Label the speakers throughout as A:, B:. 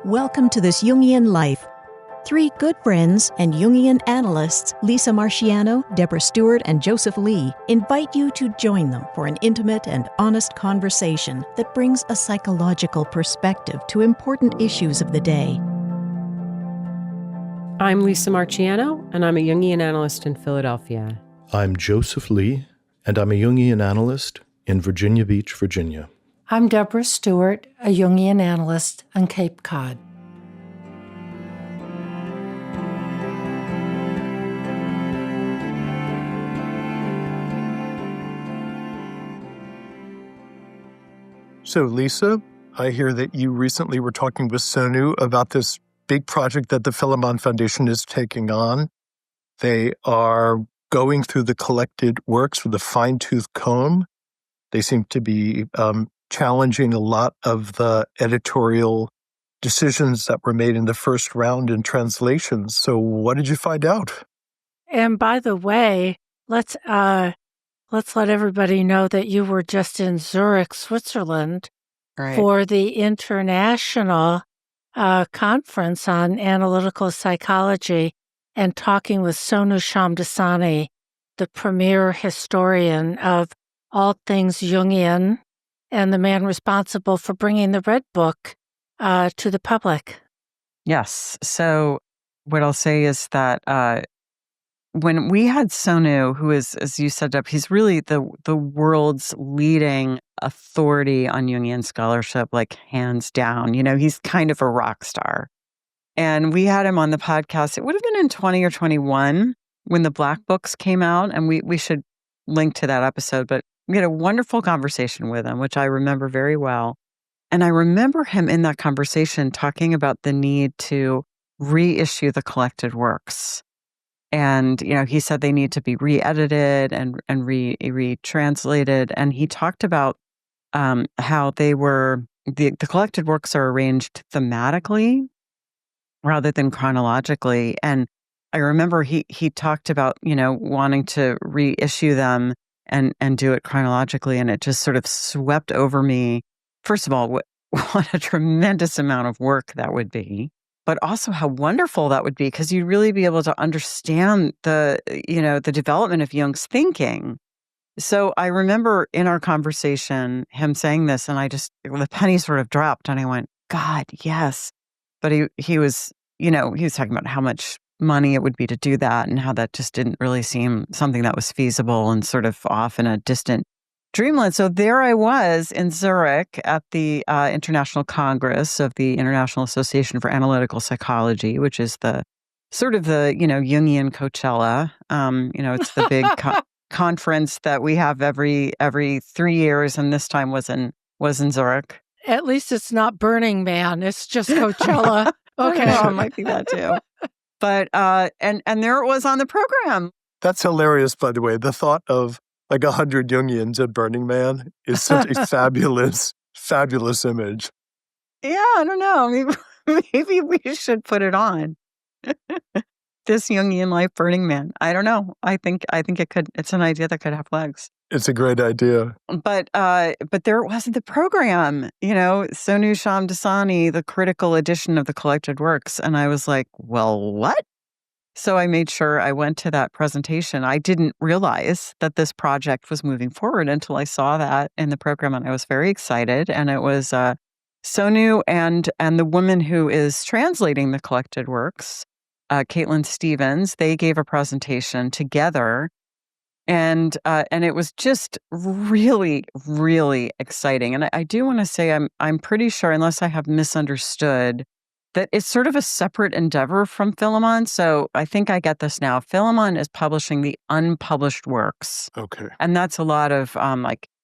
A: Welcome to This Jungian Life. Three good friends and Jungian analysts, Lisa Marciano, Deborah Stewart, and Joseph Lee, invite you to join them for an intimate and honest conversation that brings a psychological perspective to important issues of the day.
B: I'm Lisa Marciano, and I'm a Jungian analyst in Philadelphia.
C: I'm Joseph Lee, and I'm a Jungian analyst in Virginia Beach, Virginia.
D: I'm Deborah Stewart, a Jungian analyst on Cape Cod.
E: So, Lisa, I hear that you recently were talking with Sonu about this big project that the Philemon Foundation is taking on. They are going through the collected works with a fine-tooth comb. They seem to be challenging a lot of the editorial decisions that were made in the first round in translations. So what did you find out?
D: And by the way, let's let everybody know that you were just in Zurich, Switzerland, for the International Conference on Analytical Psychology and talking with Sonu Shamdasani, the premier historian of all things Jungian and the man responsible for bringing the Red Book to the public.
F: Yes. So what I'll say is that when we had Sonu, who is, as you said, he's really the world's leading authority on Jungian scholarship, like hands down. You know, he's kind of a rock star. And we had him on the podcast. It would have been in 20 or 21 when the Black Books came out. And we should link to that episode. But we had a wonderful conversation with him, which I remember very well. And I remember him in that conversation talking about the need to reissue the collected works. And, you know, he said they need to be re-edited and retranslated. And he talked about how they were, the collected works are arranged thematically rather than chronologically. And I remember he talked about, you know, wanting to reissue them and do it chronologically. And it just sort of swept over me. First of all, what a tremendous amount of work that would be, but also how wonderful that would be, because you'd really be able to understand the development of Jung's thinking. So I remember in our conversation, him saying this, and the penny sort of dropped and I went, God, yes. But he was talking about how much money it would be to do that and how that just didn't really seem something that was feasible and sort of off in a distant dreamland. So there I was in Zurich at the International Congress of the International Association for Analytical Psychology, which is the sort of the, Jungian Coachella. It's the big conference that we have every 3 years. And this time was in Zurich.
D: At least it's not Burning Man. It's just Coachella. Okay.
F: It might be that too. But, and there it was on the program.
E: That's hilarious, by the way. The thought of like 100 Jungians at Burning Man is such a fabulous image.
F: Yeah, I don't know. Maybe we should put it on. This Jungian Life Burning Man. I don't know. I think it could. It's an idea that could have legs.
E: It's a great idea.
F: But there wasn't the program. Sonu Shamdasani, the critical edition of the collected works, and I was like, well, what? So I made sure I went to that presentation. I didn't realize that this project was moving forward until I saw that in the program, and I was very excited. And it was Sonu and the woman who is translating the collected works, Caitlin Stevens. They gave a presentation together, and it was just really, really exciting. And I do want to say I'm pretty sure, unless I have misunderstood, that it's sort of a separate endeavor from Philemon. So I think I get this now. Philemon is publishing the unpublished works.
E: Okay.
F: And that's a lot of,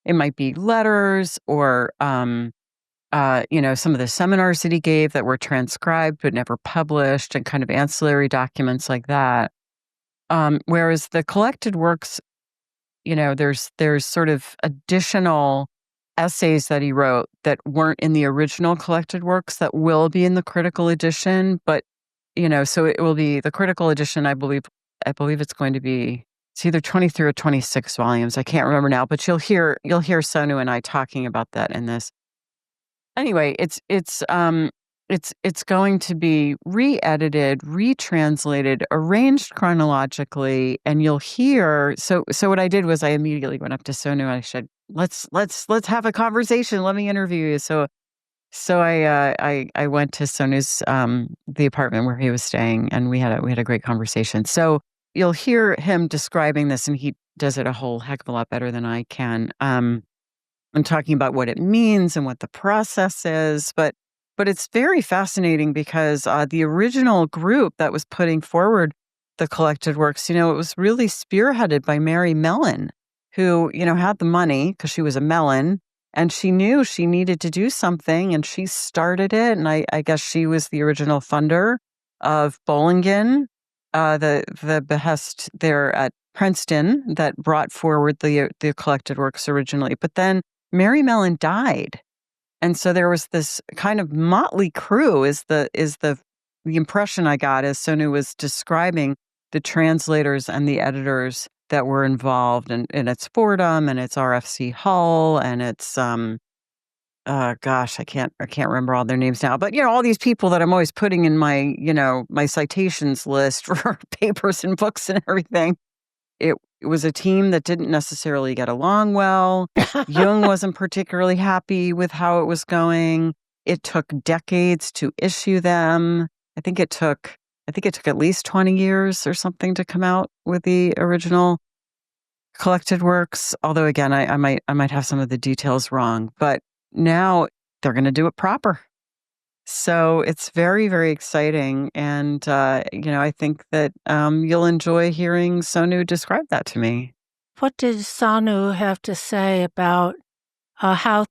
F: it might be letters or, some of the seminars that he gave that were transcribed but never published, and kind of ancillary documents like that. Whereas the collected works, there's sort of additional essays that he wrote that weren't in the original collected works that will be in the critical edition. But, so it will be the critical edition, I believe it's going to be, it's either 23 or 26 volumes. I can't remember now, but you'll hear Sonu and I talking about that in this. Anyway, it's it's going to be re-edited, retranslated, arranged chronologically, and you'll hear. So what I did was I immediately went up to Sonu and I said, "Let's have a conversation. Let me interview you." So I went to Sonu's the apartment where he was staying, and we had a great conversation. So you'll hear him describing this, and he does it a whole heck of a lot better than I can. I'm talking about what it means and what the process is, but it's very fascinating because the original group that was putting forward the collected works, it was really spearheaded by Mary Mellon, who, had the money because she was a Mellon, and she knew she needed to do something, and she started it. And I guess she was the original funder of Bollingen, the behest there at Princeton that brought forward the collected works originally. But then Mary Mellon died. And so there was this kind of motley crew is the impression I got as Sonu was describing the translators and the editors that were involved, and it's Fordham and it's RFC Hull and it's gosh, I can't remember all their names now, but all these people that I'm always putting in my my citations list for papers and books and everything. It was a team that didn't necessarily get along well. Jung wasn't particularly happy with how it was going. It took decades to issue them. I think it took at least 20 years or something to come out with the original collected works. Although again, I might have some of the details wrong, but now they're going to do it proper. So it's very, very exciting. And, I think that you'll enjoy hearing Sonu describe that to me.
D: What did Sonu have to say about how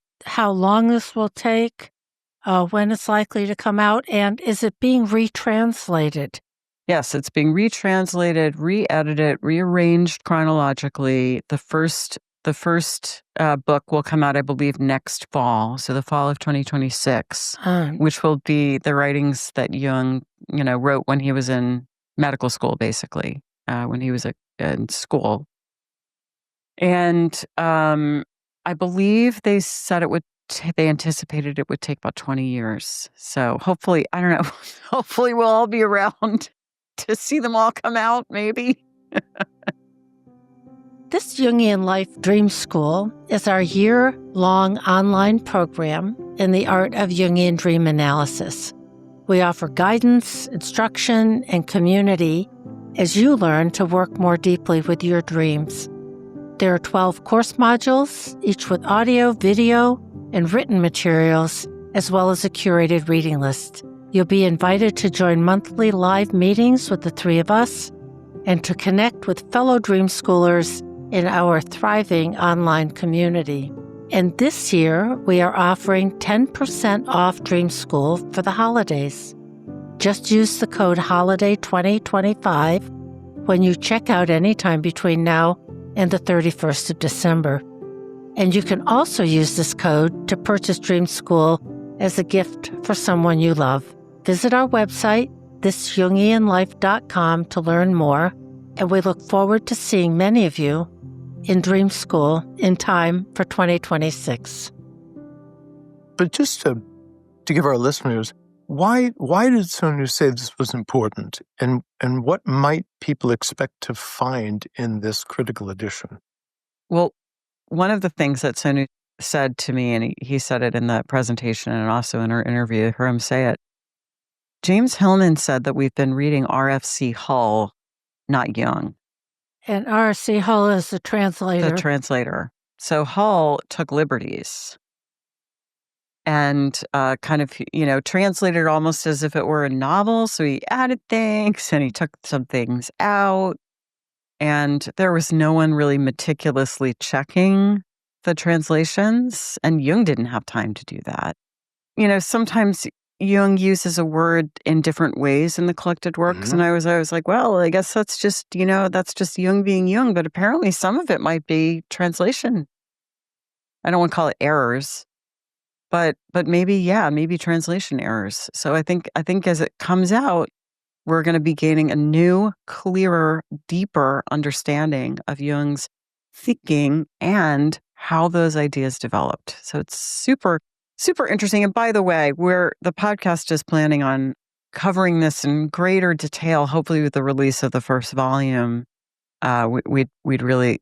D: long this will take, when it's likely to come out, and is it being retranslated?
F: Yes, it's being retranslated, re-edited, rearranged chronologically. The first book will come out, I believe, next fall, so the fall of 2026, which will be the writings that Jung, wrote when he was in medical school, basically, when he was in school. And I believe they said they anticipated it would take about 20 years. So hopefully, I don't know, hopefully we'll all be around to see them all come out, maybe.
D: This Jungian Life Dream School is our year-long online program in the art of Jungian dream analysis. We offer guidance, instruction, and community as you learn to work more deeply with your dreams. There are 12 course modules, each with audio, video, and written materials, as well as a curated reading list. You'll be invited to join monthly live meetings with the three of us and to connect with fellow dream schoolers in our thriving online community. And this year, we are offering 10% off Dream School for the holidays. Just use the code HOLIDAY2025 when you check out anytime between now and the 31st of December. And you can also use this code to purchase Dream School as a gift for someone you love. Visit our website, thisjungianlife.com, to learn more, and we look forward to seeing many of you in Dream School in time for 2026.
E: But just to give our listeners, why did Sonu say this was important, and what might people expect to find in this critical edition?
F: Well, one of the things that Sonu said to me, and he said it in the presentation and also in our interview, I heard him say it. James Hillman said that we've been reading RFC Hull, not Jung.
D: And RFC Hull is the translator.
F: The translator. So Hull took liberties and kind of, translated almost as if it were a novel. So he added things and he took some things out. And there was no one really meticulously checking the translations. And Jung didn't have time to do that. Sometimes Jung uses a word in different ways in the collected works. Mm-hmm. And I was like, well, I guess that's just, that's just Jung being Jung. But apparently some of it might be translation. I don't want to call it errors, but maybe translation errors. So I think as it comes out, we're going to be gaining a new, clearer, deeper understanding of Jung's thinking and how those ideas developed. So it's super super interesting. And by the way, the podcast is planning on covering this in greater detail, hopefully with the release of the first volume. We'd really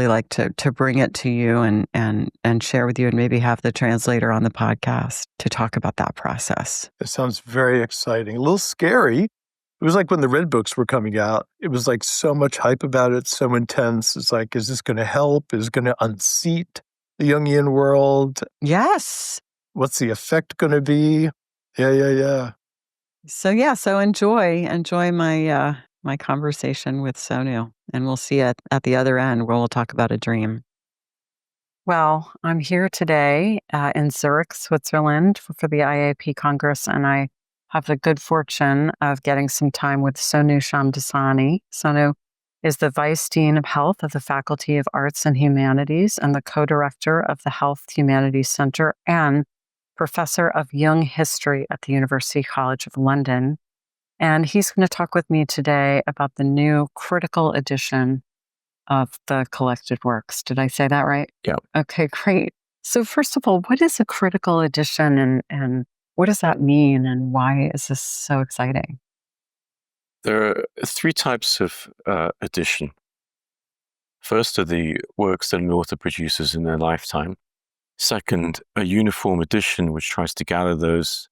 F: like to bring it to you and share with you, and maybe have the translator on the podcast to talk about that process.
E: It sounds very exciting. A little scary. It was like when the Red Books were coming out. It was like so much hype about it, so intense. It's like, is this going to help? Is it going to unseat the Jungian world?
F: Yes.
E: What's the effect going to be? Yeah.
F: So enjoy my conversation with Sonu, and we'll see it at the other end where we'll talk about a dream. Well, I'm here today in Zurich, Switzerland for the IAP Congress, and I have the good fortune of getting some time with Sonu Shamdasani. Sonu is the Vice Dean of Health of the Faculty of Arts and Humanities and the co-director of the Health Humanities Center and Professor of Jung History at the University College of London. And he's going to talk with me today about the new critical edition of the collected works. Did I say that right?
G: Yeah.
F: Okay, great. So first of all, what is a critical edition, and what does that mean, and why is this so exciting?
G: There are three types of edition. First are the works that an author produces in their lifetime. Second, a uniform edition, which tries to gather those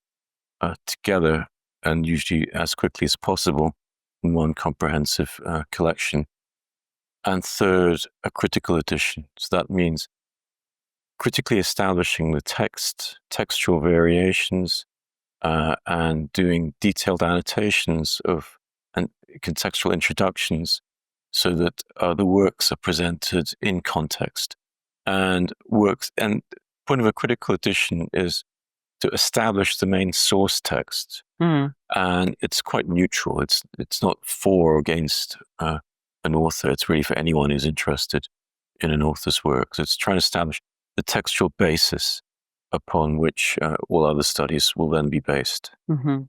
G: together, and usually as quickly as possible, in one comprehensive collection. And third, a critical edition. So that means critically establishing the textual variations, and doing detailed annotations and contextual introductions, so that the works are presented in context. And the point of a critical edition is to establish the main source text, and it's quite neutral. It's not for or against an author. It's really for anyone who's interested in an author's work. So it's trying to establish the textual basis upon which all other studies will then be based.
F: Mm-hmm.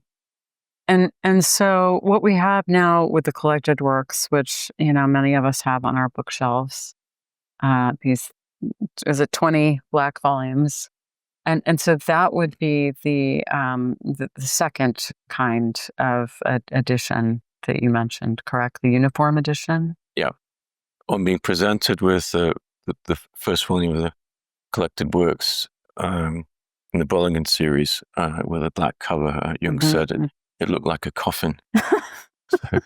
F: And so what we have now with the collected works, which many of us have on our bookshelves, these 20 black volumes. And so that would be the second kind of edition that you mentioned, correct? The uniform edition?
G: Yeah. On being presented with the first volume of the collected works in the Bollingen series with a black cover, Jung said it looked like a coffin.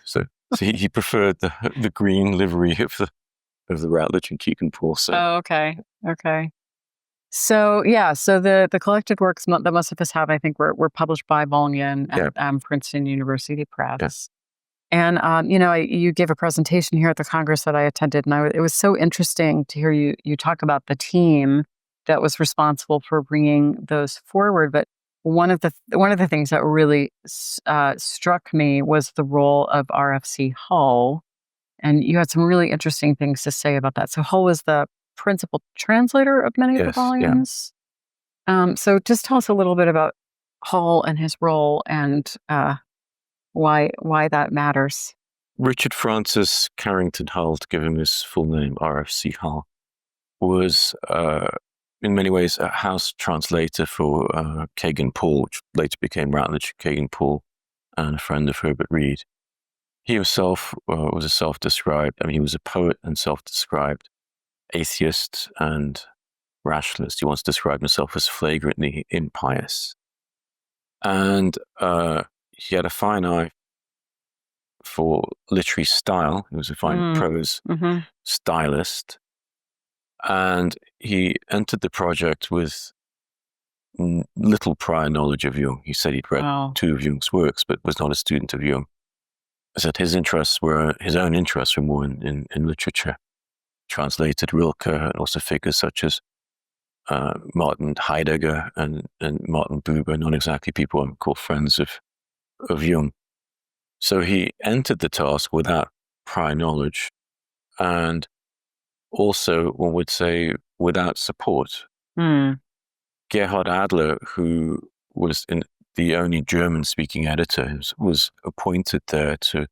G: so he preferred the green livery of the Routledge and Kegan-Paul set.
F: Oh, okay. So the collected works that most of us have, I think, were published by Bollingen and Princeton University Press.
G: Yes.
F: And you gave a presentation here at the Congress that I attended, and it was so interesting to hear you talk about the team that was responsible for bringing those forward. But one of the things that really struck me was the role of RFC Hull, and you had some really interesting things to say about that. So Hull was the principal translator of many of the volumes. Yeah. So just tell us a little bit about Hull and his role, and why that matters.
G: Richard Francis Carrington Hull, to give him his full name, RFC Hull, was in many ways a house translator for Kegan-Paul, which later became Routledge Kegan-Paul, and a friend of Herbert Reed. He himself was a self-described, he was a poet and self-described atheist and rationalist. He once described himself as flagrantly impious. And he had a fine eye for literary style. He was a fine prose stylist. And he entered the project with little prior knowledge of Jung. He said he'd read two of Jung's works, but was not a student of Jung. He said his own interests were more in literature. Translated Rilke and also figures such as Martin Heidegger and Martin Buber, not exactly people I would call friends of Jung. So he entered the task without prior knowledge, and also, one would say, without support. Gerhard Adler, who was the only German-speaking editor, was appointed there to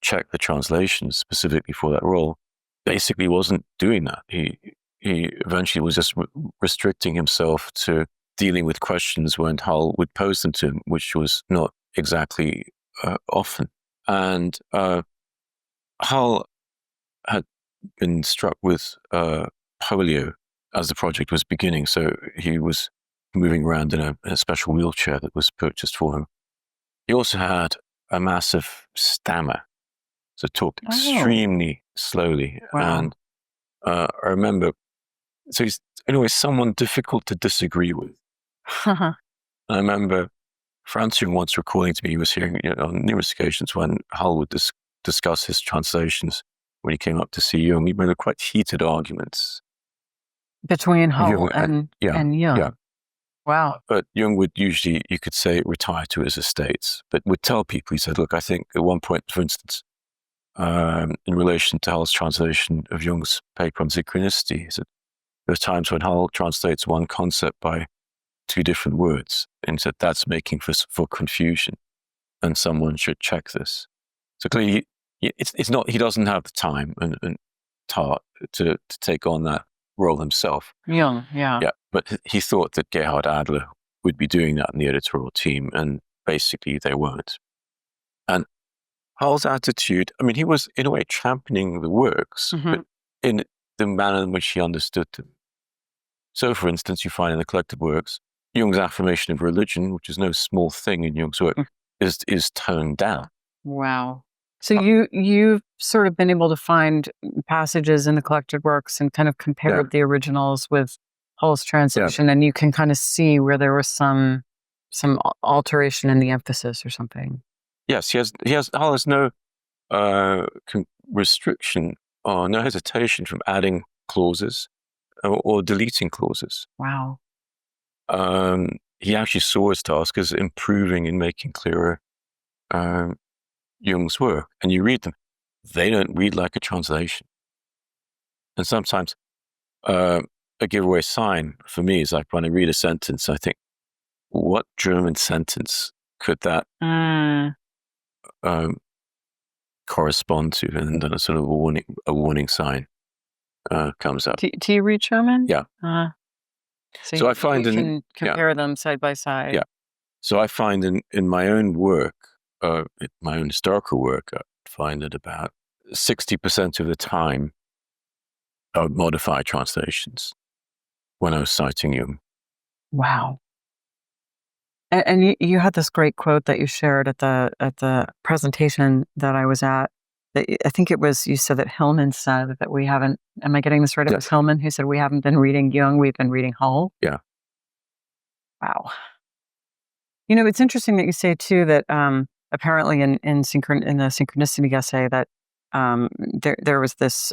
G: check the translations specifically for that role, basically wasn't doing that. He eventually was just restricting himself to dealing with questions when Hull would pose them to him, which was not exactly often. And Hull had been struck with polio as the project was beginning, so he was moving around in a special wheelchair that was purchased for him. He also had a massive stammer, so talked extremely slowly.
F: Wow.
G: And I remember, so he's anyway someone difficult to disagree with. I remember Franz Jung once recalling to me, he was hearing on numerous occasions when Hull would discuss his translations when he came up to see Jung. He made quite heated arguments
F: between Hull and Jung.
G: Yeah.
F: Wow.
G: But Jung would usually, you could say, retire to his estates, but would tell people, he said, look, I think at one point, for instance, in relation to Hull's translation of Jung's paper on synchronicity, he said, there are times when Hull translates one concept by two different words, and said that's making for confusion, and someone should check this. So clearly, it's not, he doesn't have the time and to take on that role himself.
F: Jung, yeah.
G: Yeah, but he thought that Gerhard Adler would be doing that in the editorial team, and basically they weren't. And Hull's attitude, I mean, he was in a way championing the works, but in the manner in which he understood them. So, for instance, you find in the collected works, Jung's affirmation of religion, which is no small thing in Jung's work, is toned down.
F: Wow. So you've sort of been able to find passages in the collected works and kind of compared the originals with Hull's translation, and you can kind of see where there was some alteration in the emphasis or something.
G: Yes, Hull has no restriction or no hesitation from adding clauses or deleting clauses.
F: Wow.
G: He actually saw his task as improving and making clearer Jung's work. And you read them, they don't read like a translation. And sometimes a giveaway sign for me is like when I read a sentence, I think, what German sentence could that correspond to? And then a sort of a warning sign comes up.
F: Do you read German?
G: Yeah. So I find
F: you can compare them side by side.
G: Yeah. So I find in my own work, my own historical work, I find that about 60% of the time I would modify translations when I was citing Jung.
F: Wow. And you had this great quote that you shared at the presentation that I was at. I think it was, you said that Hillman said that we haven't, am I getting this right? It was Hillman who said we haven't been reading Jung, we've been reading Hull.
G: Yeah.
F: Wow. It's interesting that you say too that apparently in the synchronicity essay that there was this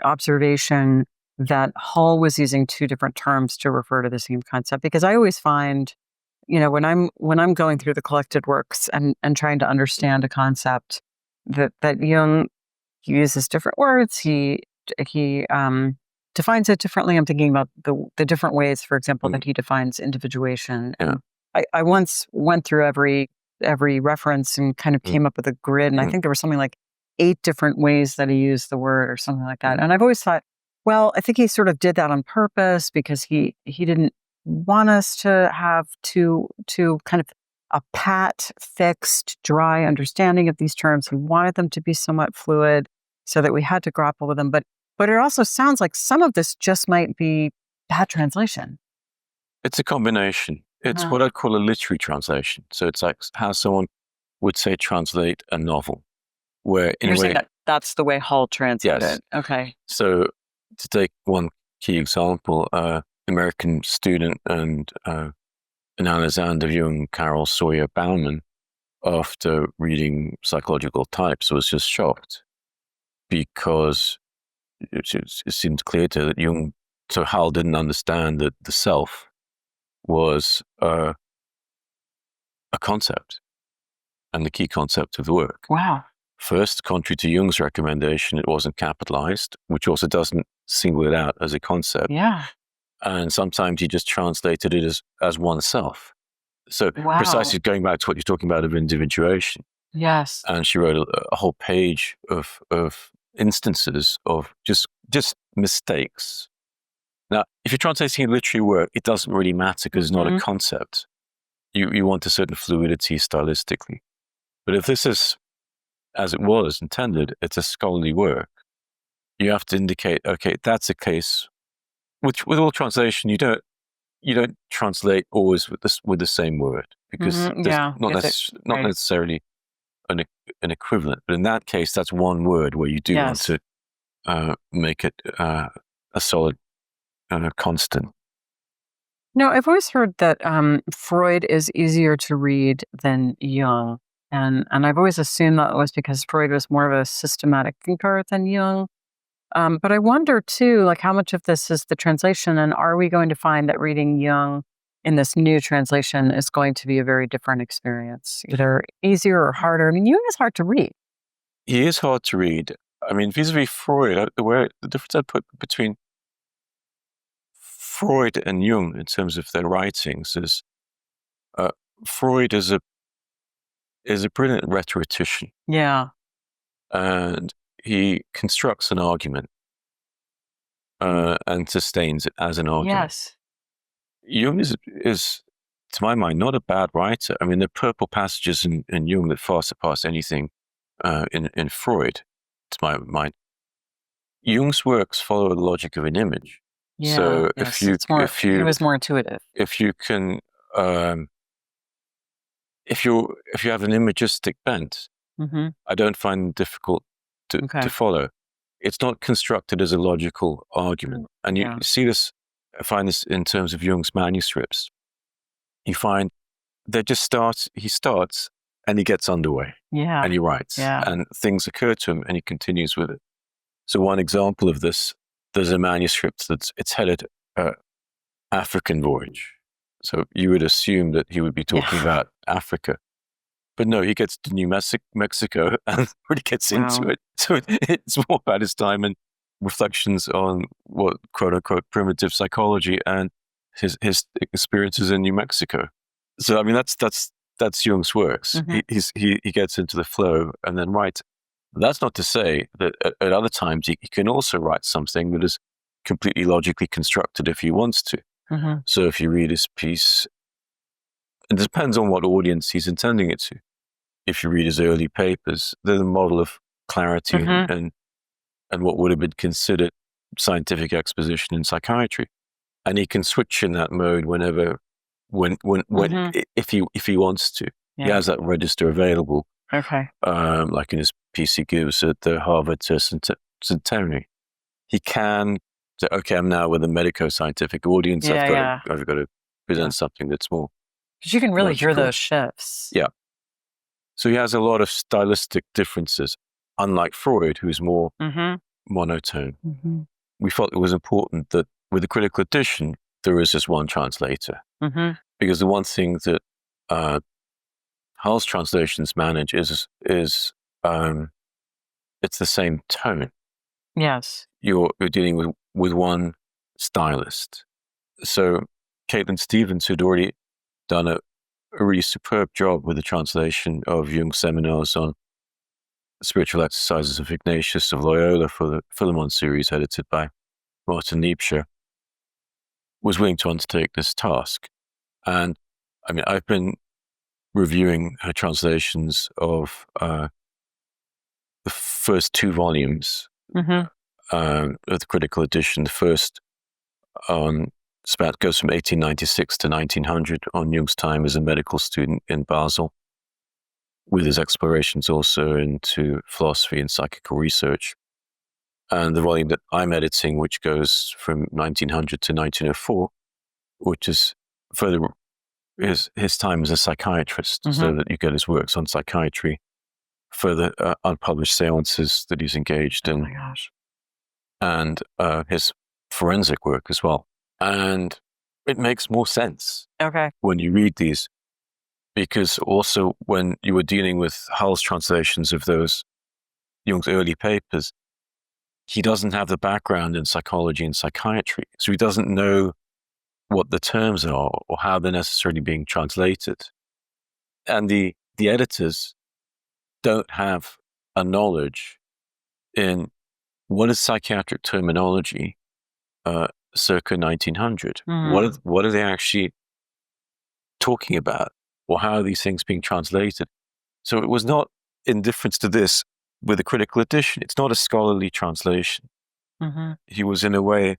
F: observation that Hull was using two different terms to refer to the same concept. Because I always find, when I'm going through the collected works and trying to understand a concept, that Jung uses different words. He defines it differently. I'm thinking about the different ways, for example, that he defines individuation.
G: Yeah.
F: And I once went through every reference and kind of came up with a grid, and I think there was something like 8 different ways that he used the word or something like that. And I've always thought, well, I think he sort of did that on purpose because he didn't want us to have to kind of a pat, fixed, dry understanding of these terms. He wanted them to be somewhat fluid so that we had to grapple with them. But it also sounds like some of this just might be bad translation.
G: It's a combination. It's what I'd call a literary translation. So it's like how someone would say translate a novel, where in
F: You're
G: a way
F: saying that's the way Hull translated
G: yes.
F: it. Okay.
G: So to take one key example, American student and analysand of Jung, Carol Sawyer Bauman, after reading Psychological Types, was just shocked because it seemed clear to her that Jung, so Hull didn't understand that the self was a concept and the key concept of the work.
F: Wow.
G: First, contrary to Jung's recommendation, it wasn't capitalized, which also doesn't single it out as a concept.
F: Yeah.
G: And sometimes he just translated it as oneself. So precisely going back to what you're talking about of individuation.
F: Yes.
G: And she wrote a whole page of instances of just mistakes Now, if you're translating a literary work, it doesn't really matter because it's not a concept. You want a certain fluidity stylistically. But if this is, as it was intended, it's a scholarly work, you have to indicate, okay, that's a case. With all translation, you don't translate always with the same word because there's not necessarily an equivalent. But in that case, that's one word where you do want to make it a solid constant.
F: No, I've always heard that Freud is easier to read than Jung. And I've always assumed that was because Freud was more of a systematic thinker than Jung. But I wonder, too, like how much of this is the translation? And are we going to find that reading Jung in this new translation is going to be a very different experience, either easier or harder? I mean, Jung is hard to read.
G: He is hard to read. I mean, vis-a-vis Freud, the difference I put between Freud and Jung in terms of their writings is Freud is a brilliant rhetorician.
F: Yeah.
G: And he constructs an argument and sustains it as an argument.
F: Yes.
G: Jung is, to my mind, not a bad writer. I mean, there are purple passages in Jung that far surpass anything in Freud, to my mind. Jung's works follow the logic of an image.
F: Yeah,
G: so
F: it was more intuitive.
G: If you can, if you have an imagistic bent, I don't find it difficult to follow. It's not constructed as a logical argument, and you see this. I find this in terms of Jung's manuscripts. You find they just starts. He starts and he gets underway.
F: Yeah,
G: and he writes. Yeah, and things occur to him, and he continues with it. So one example of this. There's a manuscript it's headed African Voyage. So you would assume that he would be talking about Africa. But no, he gets to New Mexico and really gets into it. So it's more about his time and reflections on what, quote unquote, primitive psychology and his experiences in New Mexico. So, I mean, that's Jung's works. He gets into the flow and then writes. That's not to say that at other times he can also write something that is completely logically constructed if he wants to. So if you read his piece, it depends on what audience he's intending it to. If you read his early papers, they're the model of clarity and what would have been considered scientific exposition in psychiatry. And he can switch in that mode whenever, if he wants to. Yeah. He has that register available.
F: Okay.
G: Like in his piece he gives at the Harvard Centenary. He can say, okay, I'm now with a medico-scientific audience. I've got to present something that's more.
F: Because you can really
G: logical.
F: hear those shifts.
G: Yeah. So he has a lot of stylistic differences, unlike Freud, who's more monotone. We felt it was important that with the critical edition, there is just one translator. Because the one thing that Hull's translations manage is it's the same tone.
F: Yes.
G: You're dealing with one stylist. So Caitlin Stevens, who'd already done a really superb job with the translation of Jung's seminars on spiritual exercises of Ignatius of Loyola for the Philemon series edited by Martin Liebscher, was willing to undertake this task. And I mean, I've been reviewing her translations of the first two volumes of the critical edition. The first goes from 1896 to 1900 on Jung's time as a medical student in Basel, with his explorations also into philosophy and psychical research. And the volume that I'm editing, which goes from 1900 to 1904, which is further his time as a psychiatrist, so that you get his works on psychiatry, further unpublished seances that he's engaged in, and his forensic work as well. And it makes more sense when you read these, because also when you were dealing with Hull's translations of those Jung's early papers, he doesn't have the background in psychology and psychiatry, so he doesn't know what the terms are or how they're necessarily being translated. And the editors don't have a knowledge in what is psychiatric terminology, circa 1900. What are they actually talking about? Or how are these things being translated? So it was not in difference to this with a critical edition. It's not a scholarly translation. He was, in a way,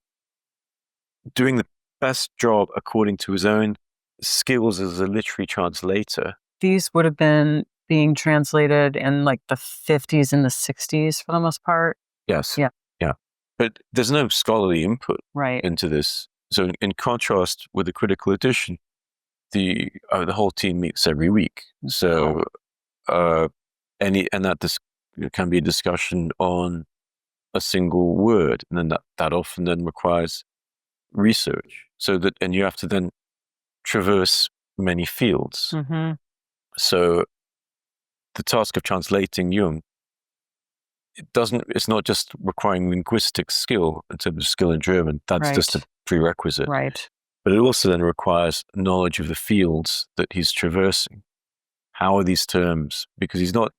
G: doing the best job according to his own skills as a literary translator.
F: These would have been being translated in like the 50s and the 60s for the most part.
G: Yes.
F: Yeah.
G: But there's no scholarly input
F: Right.
G: into this. So in contrast with the critical edition, the whole team meets every week. So that can be a discussion on a single word, and then that often then requires research. And you have to then traverse many fields. So the task of translating Jung, it's not just requiring linguistic skill in terms of skill in German. That's just a prerequisite.
F: Right.
G: But it also then requires knowledge of the fields that he's traversing. How are these terms? Because he's not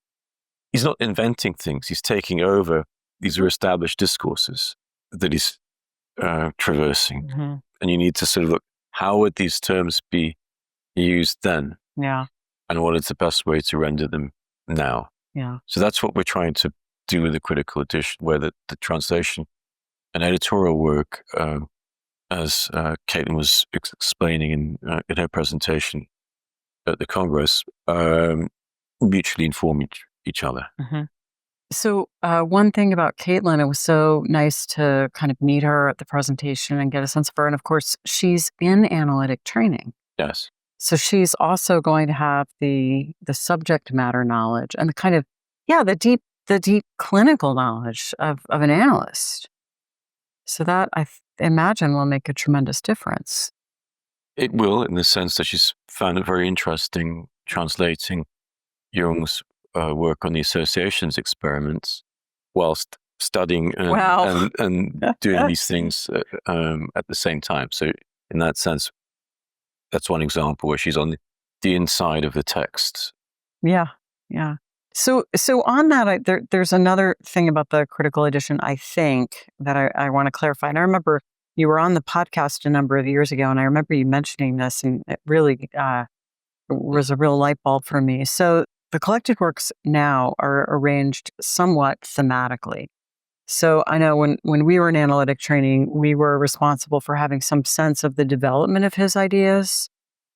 G: inventing things. He's taking over. These are established discourses that he's traversing. And you need to sort of look, how would these terms be used then?
F: Yeah.
G: And what is the best way to render them now?
F: Yeah.
G: So that's what we're trying to do with the critical edition, where the translation and editorial work, as Caitlin was explaining in her presentation at the Congress, mutually inform each other.
F: So one thing about Caitlin, it was so nice to kind of meet her at the presentation and get a sense of her. And of course, she's in analytic training.
G: Yes.
F: So she's also going to have the subject matter knowledge and the kind of, the deep clinical knowledge of an analyst. So that I imagine will make a tremendous difference.
G: It will, in the sense that she's found it very interesting translating Jung's work on the associations experiments whilst studying and doing these things at the same time. So in that sense, that's one example where she's on the inside of the text. Yeah. So on that, there's another thing about the critical edition, I think, that I want to clarify. And I remember you were on the podcast a number of years ago, and I remember you mentioning this, and it really was a real light bulb for me. So the collected works now are arranged somewhat thematically. So I know when we were in analytic training, we were responsible for having some sense of the development of his ideas.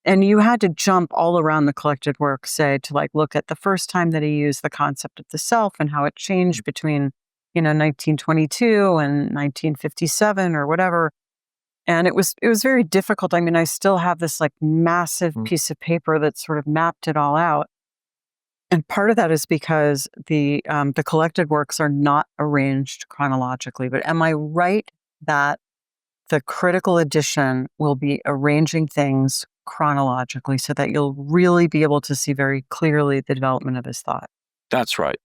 G: And you had to jump all around the collected work, say, to like look at the first time that he used the concept of the self and how it changed between, 1922 and 1957 or whatever. And it was very difficult. I mean, I still have this like massive piece of paper that sort of mapped it all out. And part of that is because the collected works are not arranged chronologically. But am I right that the critical edition will be arranging things chronologically so that you'll really be able to see very clearly the development of his thought? That's right.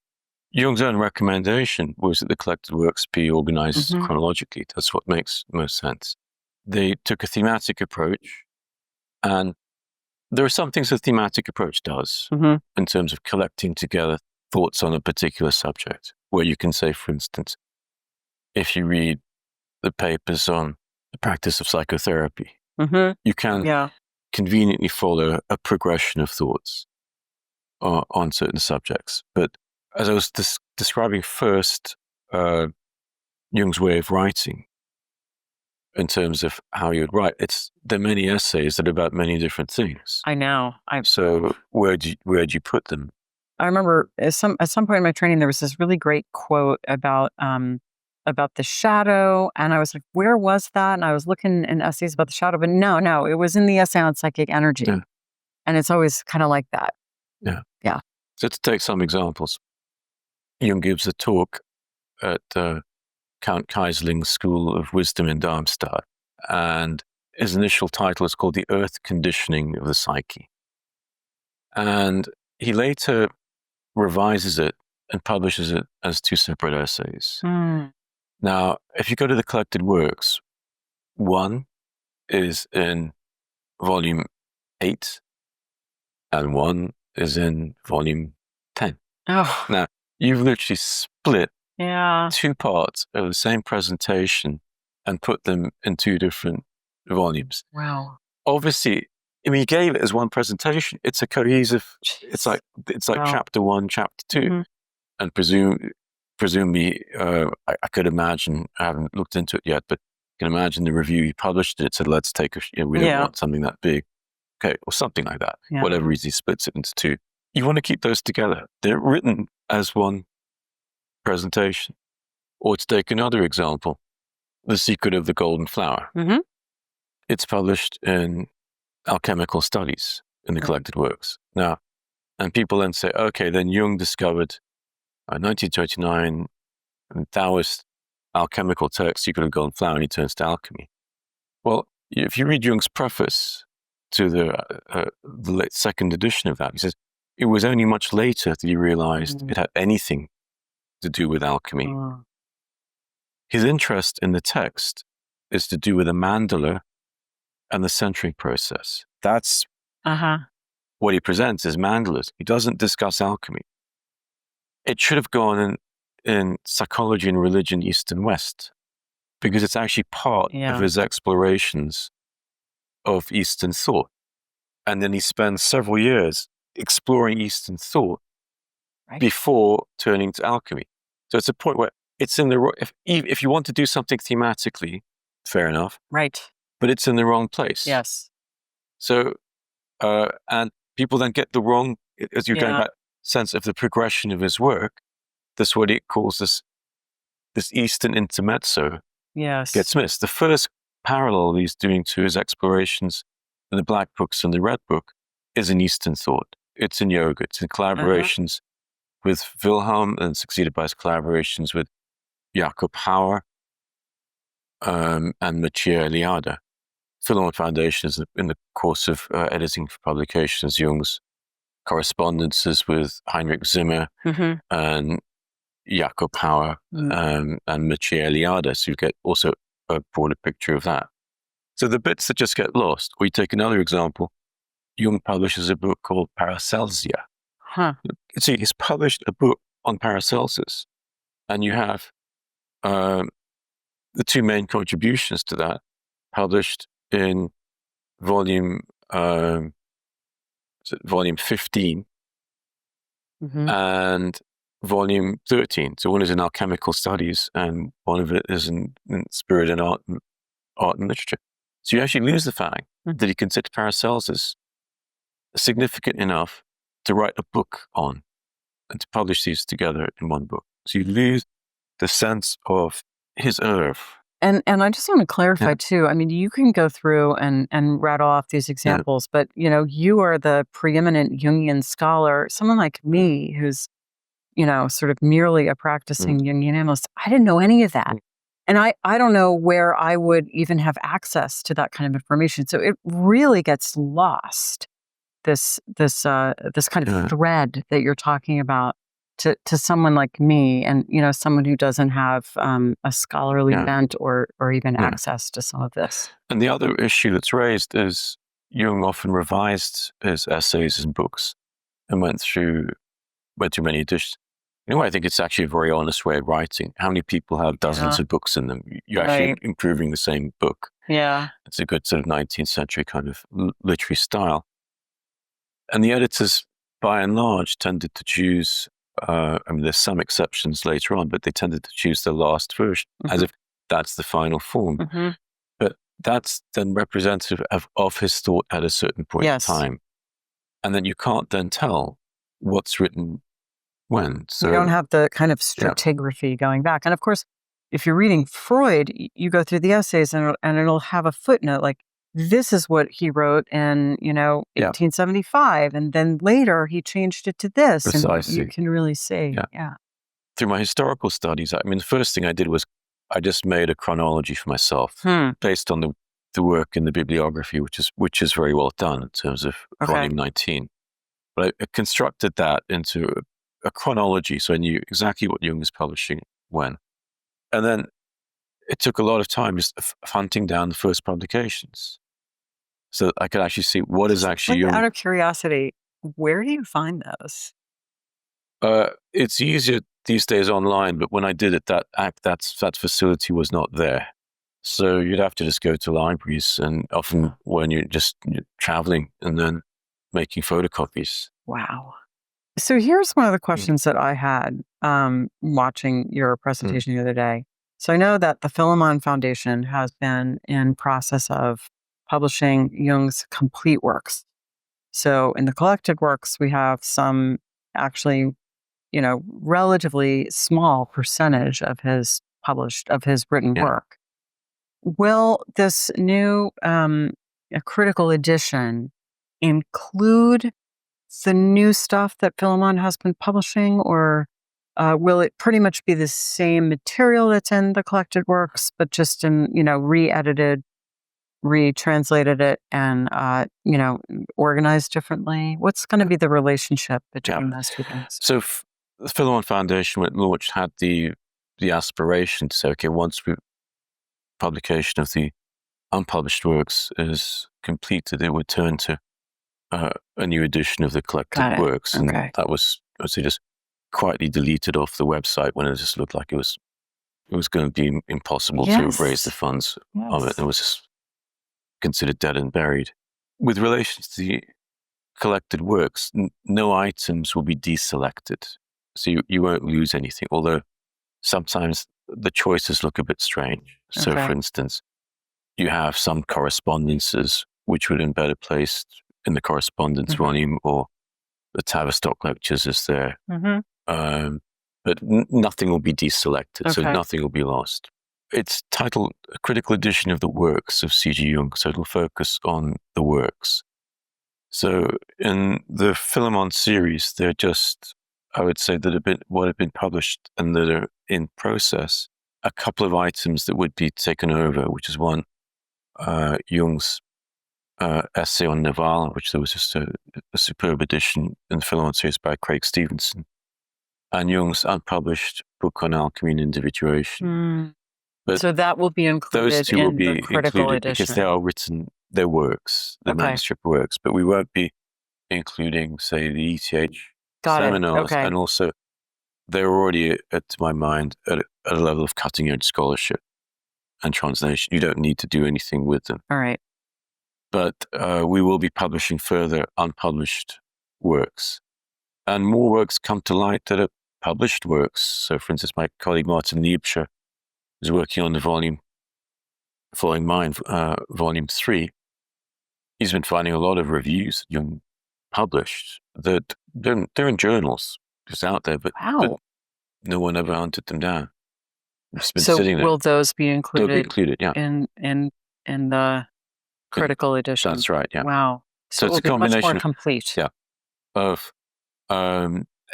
G: Jung's own recommendation was that the collected works be organized chronologically. That's what makes most sense. They took a thematic approach, and there are some things a thematic approach does in terms of collecting together thoughts on a particular subject, where you can say, for instance, if you read the papers on the practice of psychotherapy, you can conveniently follow a progression of thoughts on certain subjects. But as I was describing first, Jung's way of writing, in terms of how you'd write, there are many essays that are about many different things.
F: I know.
G: So where'd you put them?
F: I remember at some point in my training, there was this really great quote about the shadow, and I was like, where was that? And I was looking in essays about the shadow, but no, it was in the essay on psychic energy. Yeah. And it's always kind of like that.
G: Yeah.
F: Yeah.
G: So to take some examples, Jung gives a talk at Count Keyserling's School of Wisdom in Darmstadt, and his initial title is called The Earth Conditioning of the Psyche. And he later revises it and publishes it as two separate essays. Now, if you go to the collected works, one is in volume 8 and one is in volume 10.
F: Oh.
G: Now, you've literally split two parts of the same presentation and put them in 2 different volumes.
F: Wow.
G: Obviously, I mean, he gave it as one presentation. It's a cohesive. It's like
F: Wow.
G: chapter 1, chapter 2,
F: Mm-hmm.
G: and presumably, I could imagine. I haven't looked into it yet, but I can imagine the review he published it said, "Let's take we don't want something that big, okay, or something like that."
F: Yeah.
G: Whatever reason, he splits it into 2. You want to keep those together. They're written as one presentation. Or to take another example, The Secret of the Golden Flower.
F: Mm-hmm.
G: It's published in Alchemical Studies in the collected works. Now, and people then say, okay, then Jung discovered 1929 Taoist alchemical text, Secret of the Golden Flower, and he turns to alchemy. Well, if you read Jung's preface to the late 2nd edition of that, he says, it was only much later that he realized it had anything to do with alchemy. His interest in the text is to do with the mandala and the centering process. That's what he presents as mandalas. He doesn't discuss alchemy. It should have gone in psychology and religion, East and West, because it's actually part of his explorations of Eastern thought. And then he spends several years exploring Eastern thought before turning to alchemy. So it's a point where it's in the if you want to do something thematically, fair enough,
F: right? But
G: it's in the wrong place.
F: Yes.
G: So and people then get the wrong, as you're going back, sense of the progression of his work. That's what he calls this Eastern intermezzo.
F: Yes.
G: Gets missed. The first parallel he's doing to his explorations in the Black Books and the Red Book is in Eastern thought. It's in yoga. It's in collaborations with Wilhelm, and succeeded by his collaborations with Jakob Hauer and Mathieu Eliade. Philemon Foundation is in the course of editing for publications Jung's correspondences with Heinrich Zimmer and Jakob Hauer and Mathieu Eliade. So you get also a broader picture of that. So the bits that just get lost, or you take another example, Jung publishes a book called Paracelsia. See, he's published a book on Paracelsus, and you have the 2 main contributions to that published in volume 15 and volume 13. So one is in Alchemical Studies, and one of it is in Spirit and Art and Literature. So you actually lose the fact that he considered Paracelsus significant enough to write a book on and to publish these together in one book. So you lose the sense of his oeuvre.
F: And I just want to clarify too. I mean, you can go through and rattle off these examples, but you are the preeminent Jungian scholar. Someone like me, who's sort of merely a practicing Jungian analyst, I didn't know any of that, and I don't know where I would even have access to that kind of information. So it really gets lost. This kind of thread that you're talking about to someone like me, and someone who doesn't have a scholarly bent or even access to some of this.
G: And the other issue that's raised is Jung often revised his essays and books and went through many editions. I think it's actually a very honest way of writing. How many people have dozens of books in them? You're actually improving the same book.
F: Yeah,
G: it's a good sort of 19th century kind of literary style. And the editors, by and large, tended to choose, there's some exceptions later on, but they tended to choose the last version as if that's the final form. But that's then representative of his thought at a certain point in time. And then you can't then tell what's written when. So
F: you don't have the kind of stratigraphy going back. And of course, if you're reading Freud, you go through the essays and it'll have a footnote like, this is what he wrote in, 1875. And then later he changed it to this.
G: Precisely.
F: And you can really see.
G: Through my historical studies, the first thing I did was I just made a chronology for myself based on the work in the bibliography, which is very well done in terms of volume 19. But I constructed that into a chronology, so I knew exactly what Jung was publishing when. And then it took a lot of time just hunting down the first publications, so I could actually see what is actually Jung.
F: Out of curiosity, where do you find those?
G: It's easier these days online, but when I did it, that facility was not there. So you'd have to just go to libraries, and often when you're traveling and then making photocopies.
F: Wow. So here's one of the questions that I had watching your presentation the other day. So I know that the Philemon Foundation has been in process of publishing Jung's complete works. So in the collected works, we have some actually, relatively small percentage of his written work. Will this new critical edition include the new stuff that Philemon has been publishing, or will it pretty much be the same material that's in the collected works, but just in, re-edited, retranslated it, and, organized differently? What's going to be the relationship between those two things?
G: So the Philemon Foundation, when it launched, had the aspiration to say, okay, once publication of the unpublished works is completed, it would turn to a new edition of the collected works. And that was, just quietly deleted off the website when it just looked like it was going to be impossible to raise the funds of it. It was just considered dead and buried. With relation to the collected works, no items will be deselected. So you won't lose anything, although sometimes the choices look a bit strange. So for instance, you have some correspondences which would have been better placed in the correspondence volume, or the Tavistock lectures is there. But nothing will be deselected, so nothing will be lost. It's titled A Critical Edition of the Works of C.G. Jung, so it'll focus on the works. So in the Philemon series, they're just, I would say, what have been published and that are in process, a couple of items that would be taken over, which is one, Jung's essay on Naval, which there was just a superb edition in the Philemon series by Craig Stevenson, and Jung's unpublished book on alchemy and individuation. But
F: so that will be included. Those two will be the critical edition,
G: because they are written, their works, the manuscript works, but we won't be including, say, the ETH seminars, and also they're already, to my mind, at a level of cutting-edge scholarship and translation. You don't need to do anything with them.
F: All right.
G: But we will be publishing further unpublished works. And more works come to light that are published works. So, for instance, my colleague Martin Liebscher is working on the volume following mine, volume 3. He's been finding a lot of reviews that Jung published that they're in journals, just out there, but no one ever hunted them down. It's been sitting there.
F: Will those be included?
G: They'll be included,
F: in the critical edition.
G: That's right, yeah.
F: Wow.
G: So
F: it
G: it's a combination
F: much more complete.
G: Of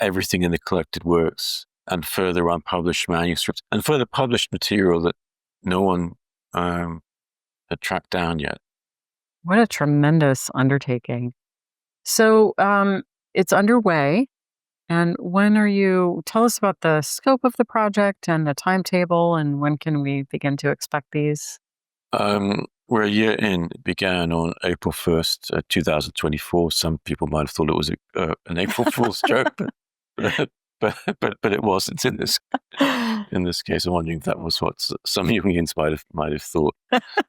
G: everything in the collected works and further unpublished manuscripts and further published material that no one had tracked down yet.
F: What a tremendous undertaking. So it's underway. And tell us about the scope of the project and the timetable, and when can we begin to expect these?
G: We're a year in. It began on April 1st, 2024. Some people might have thought it was an April Fool's joke, but it wasn't in this case. I'm wondering if that was what some Jungians might have thought,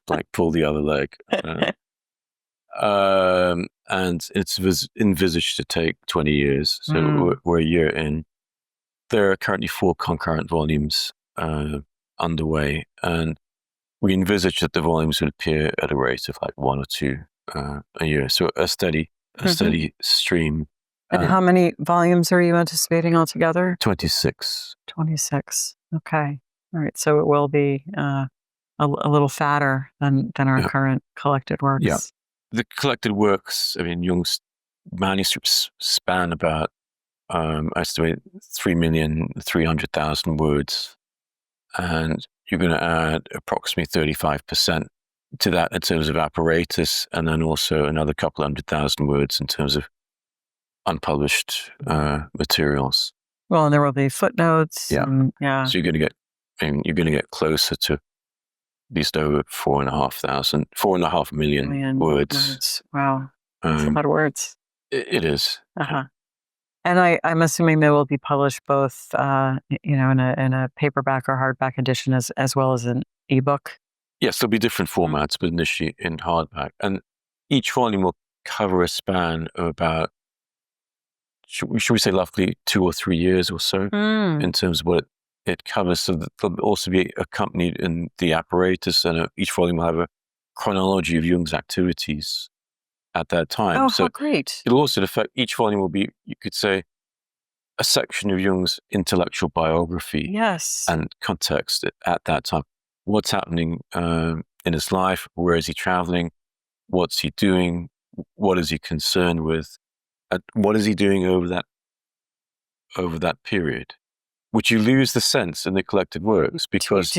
G: like pull the other leg. And it's envisaged to take 20 years. So we're a year in. There are currently 4 concurrent volumes underway, and we envisage that the volumes would appear at a rate of like 1 or 2 a year. So a steady stream.
F: And how many volumes are you anticipating altogether?
G: 26.
F: 26. Okay. All right. So it will be a little fatter than our current collected works.
G: Yeah. The collected works, I mean, Jung's manuscripts span about, I estimate, 3,300,000 words. And you're going to add approximately 35% to that in terms of apparatus, and then also another couple 100,000 words in terms of unpublished materials.
F: Well, and there will be footnotes.
G: So you're going to get closer to at least over 4.5 million words.
F: Wow, that's a lot of words.
G: It is.
F: And I'm assuming they will be published both, in a paperback or hardback edition as well as an ebook.
G: Yes, there'll be different formats, but initially in hardback. And each volume will cover a span of about, should we say roughly 2 or 3 years or so in terms of what it covers. So that they'll also be accompanied in the apparatus, and each volume will have a chronology of Jung's activities at that time.
F: Oh,
G: So
F: how great.
G: it'll also affect, each volume will be, you could say, a section of Jung's intellectual biography
F: Yes.
G: and context at that time. What's happening in his life? Where is he traveling? What's he doing? What is he concerned with? And what is he doing over that period? Which you lose the sense in the collected works because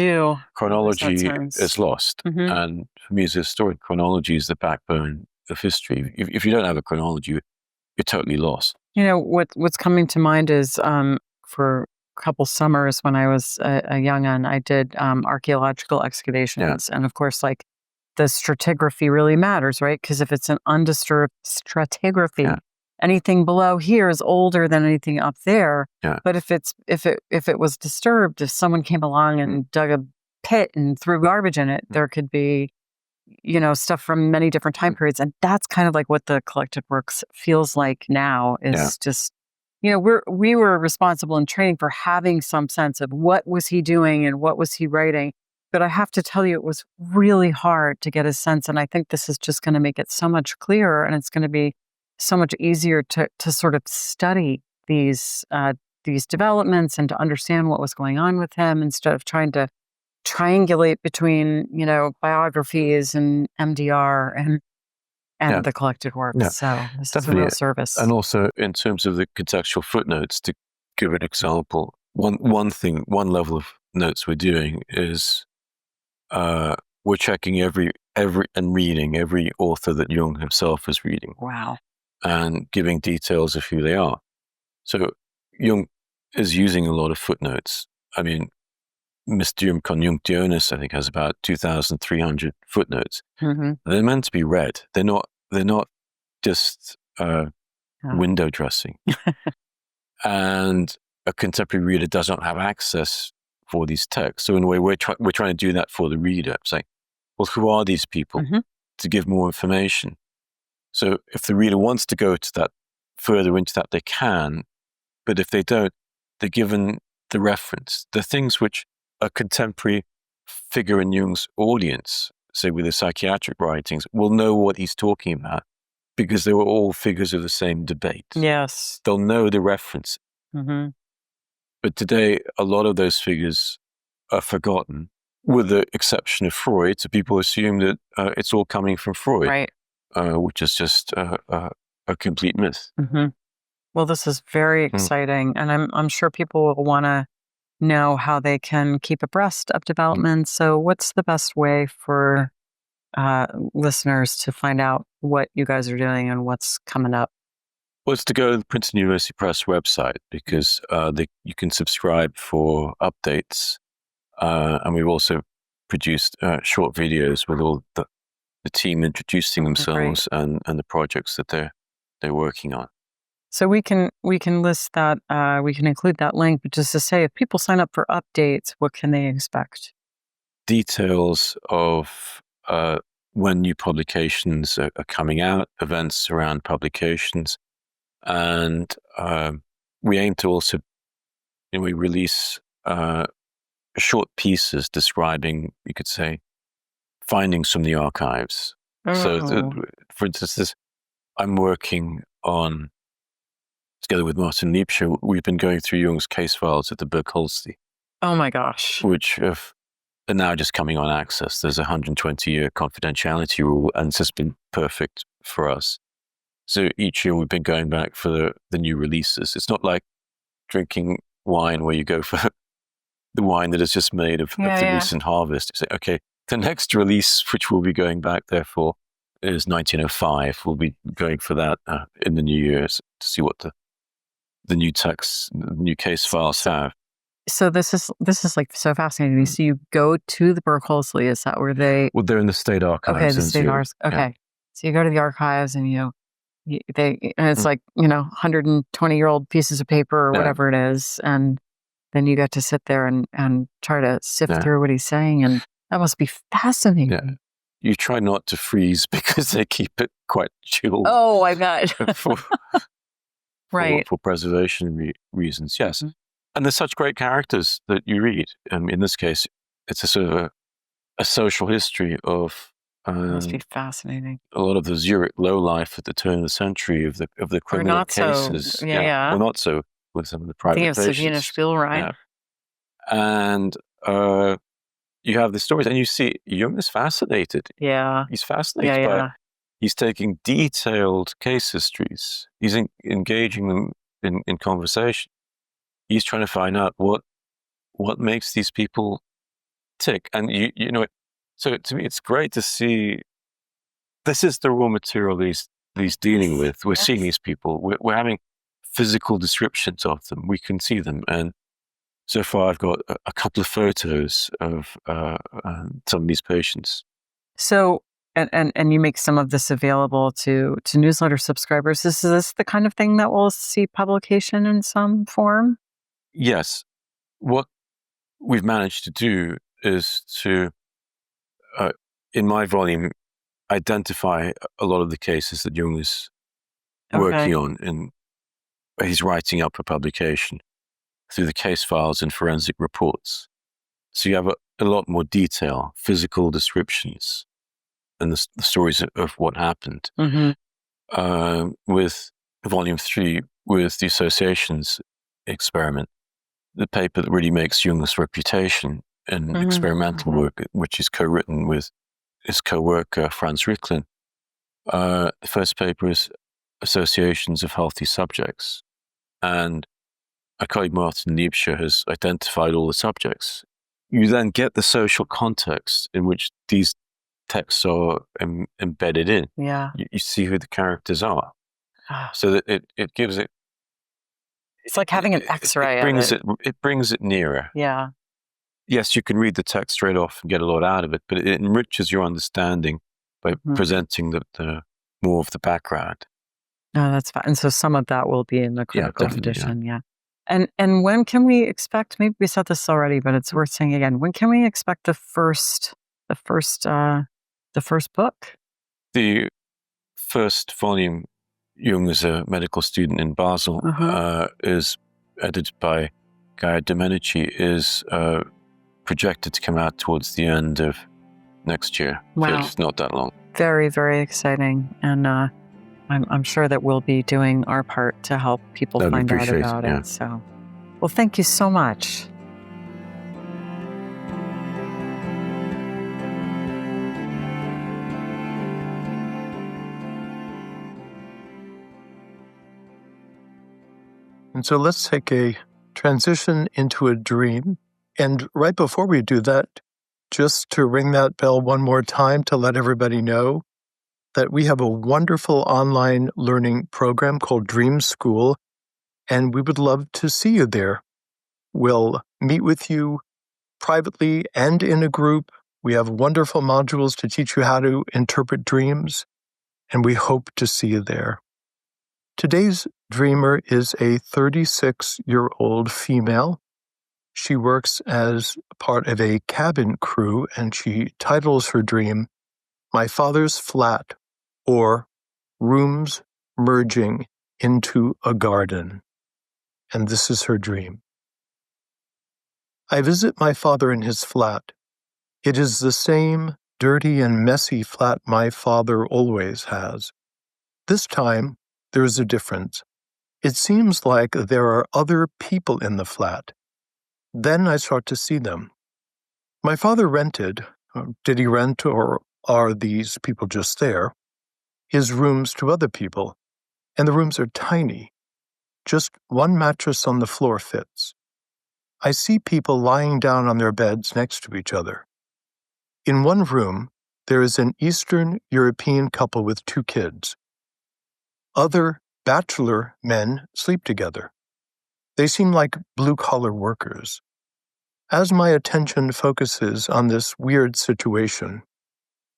G: chronology is lost. And for me as a historian, chronology is the backbone of history. If you don't have a chronology, you're totally lost.
F: You know, what's coming to mind is for a couple summers when I was a young un, I did archaeological excavations. And of course, like the stratigraphy really matters, right? Because if it's an undisturbed stratigraphy, anything below here is older than anything up there. But if it was disturbed, if someone came along and dug a pit and threw garbage in it, there could be, you know, stuff from many different time periods. And that's kind of like what the collected works feels like now is just, you know, we were responsible in training for having some sense of what was he doing and what was he writing. But I have to tell you, it was really hard to get a sense. And I think this is just going to make it so much clearer, and it's going to be so much easier to sort of study these developments and to understand what was going on with him instead of trying to triangulate between, you know, biographies and MDR and the collected works. So this is a real service.
G: And also in terms of the contextual footnotes, to give an example, one level of notes we're doing is we're checking every and reading every author that Jung himself is reading.
F: Wow.
G: And giving details of who they are. So Jung is using a lot of footnotes. I mean, Mysterium Conjunctionis, I think, has about 2,300 footnotes. They're meant to be read. They're not just window dressing. And a contemporary reader does not have access for these texts. So in a way, we're trying to do that for the reader, saying, well, who are these people? To give more information. So if the reader wants to go to that, further into that, they can. But if they don't, they're given the reference. The things which a contemporary figure in Jung's audience, say with his psychiatric writings, will know what he's talking about because they were all figures of the same debate.
F: Yes.
G: They'll know the reference. But today, a lot of those figures are forgotten, with the exception of Freud. So people assume that it's all coming from Freud.
F: Right.
G: Which is just a complete myth.
F: Well, this is very exciting, and I'm sure people will want to know how they can keep abreast of developments. So, what's the best way for listeners to find out what you guys are doing and what's coming up?
G: Well, it's to go to the Princeton University Press website because you can subscribe for updates, and we've also produced short videos with all the team introducing themselves and the projects that they're working on.
F: So we can list that, we can include that link, but just to say, if people sign up for updates, what can they expect?
G: Details of when new publications are coming out, events around publications, and we aim to also, we release short pieces describing, you could say, findings from the archives. So, for instance, I'm working on, together with Martin Liebscher, we've been going through Jung's case files at the Berkholzli.
F: Oh my gosh.
G: Which are now just coming on access. There's a 120-year confidentiality rule, and it's just been perfect for us. So each year we've been going back for the new releases. It's not like drinking wine where you go for the wine that is just made of the recent harvest. You say, okay, the next release, which we'll be going back there for, is 1905. We'll be going for that in the new years to see what the new texts, the new case files have.
F: So this is like so fascinating. So you go to the Berkholzli. Is that where they?
G: Well, they're in the state archives.
F: Okay, the state archives. Okay, yeah. So you go to the archives and it's like 120-year-old pieces of paper or whatever it is, and then you get to sit there and try to sift through what he's saying. And That must be fascinating.
G: Yeah. You try not to freeze because they keep it quite chilled.
F: Oh, I bet. Right.
G: For preservation reasons, yes.
F: Mm-hmm.
G: And there's such great characters that you read. In this case, it's a sort of a social history of
F: Must be fascinating.
G: a lot of the Zurich lowlife at the turn of the century of the criminal cases.
F: So, yeah.
G: Or not so with some of the private
F: I think of
G: patients.
F: Sabina Spielrein.
G: Yeah. And you have the stories, and you see Jung is fascinated.
F: Yeah.
G: He's fascinated by it. He's taking detailed case histories. He's engaging them in conversation. He's trying to find out what makes these people tick. And you know, so to me, it's great to see. This is the raw material he's dealing with. We're seeing these people. We're having physical descriptions of them. We can see them. And so far, I've got a couple of photos of some of these patients.
F: So, and you make some of this available to newsletter subscribers. Is this the kind of thing that will see publication in some form?
G: Yes. What we've managed to do is to, in my volume, identify a lot of the cases that Jung is working on, and he's writing up for publication through the case files and forensic reports. So you have a lot more detail, physical descriptions, and the stories of what happened.
F: Mm-hmm.
G: With volume 3, with the associations experiment, the paper that really makes Jung's reputation in experimental work, which is co-written with his co-worker, Franz Ricklin. The first paper is Associations of Healthy Subjects. And our colleague Martin Liebscher has identified all the subjects. You then get the social context in which these texts are embedded in.
F: Yeah.
G: You see who the characters are. So that it gives it...
F: It's like having an X-ray
G: It brings it nearer.
F: Yeah.
G: Yes, you can read the text straight off and get a lot out of it, but it enriches your understanding by presenting the more of the background.
F: No, that's fine. And so some of that will be in the critical edition. Yeah. And when can we expect? Maybe we said this already, but it's worth saying again. When can we expect the first book? The
G: first volume, Jung as a medical student in Basel, is edited by Gaia Domenici, is projected to come out towards the end of next year.
F: Wow.
G: So it's not that long.
F: Very, very exciting. And I'm sure that we'll be doing our part to help people find out about it. So, well, thank you so much.
E: And so let's take a transition into a dream. And right before we do that, just to ring that bell one more time to let everybody know that we have a wonderful online learning program called Dream School, and we would love to see you there. We'll meet with you privately and in a group. We have wonderful modules to teach you how to interpret dreams, and we hope to see you there. Today's dreamer is a 36-year-old female. She works as part of a cabin crew, and she titles her dream, My Father's Flat, or Rooms Merging into a Garden. And this is her dream. I visit my father in his flat. It is the same dirty and messy flat my father always has. This time, there is a difference. It seems like there are other people in the flat. Then I start to see them. My father rented, did he rent or are these people just there, his rooms to other people, and the rooms are tiny. Just one mattress on the floor fits. I see people lying down on their beds next to each other. In one room, there is an Eastern European couple with 2 kids. Other bachelor men sleep together. They seem like blue-collar workers. As my attention focuses on this weird situation,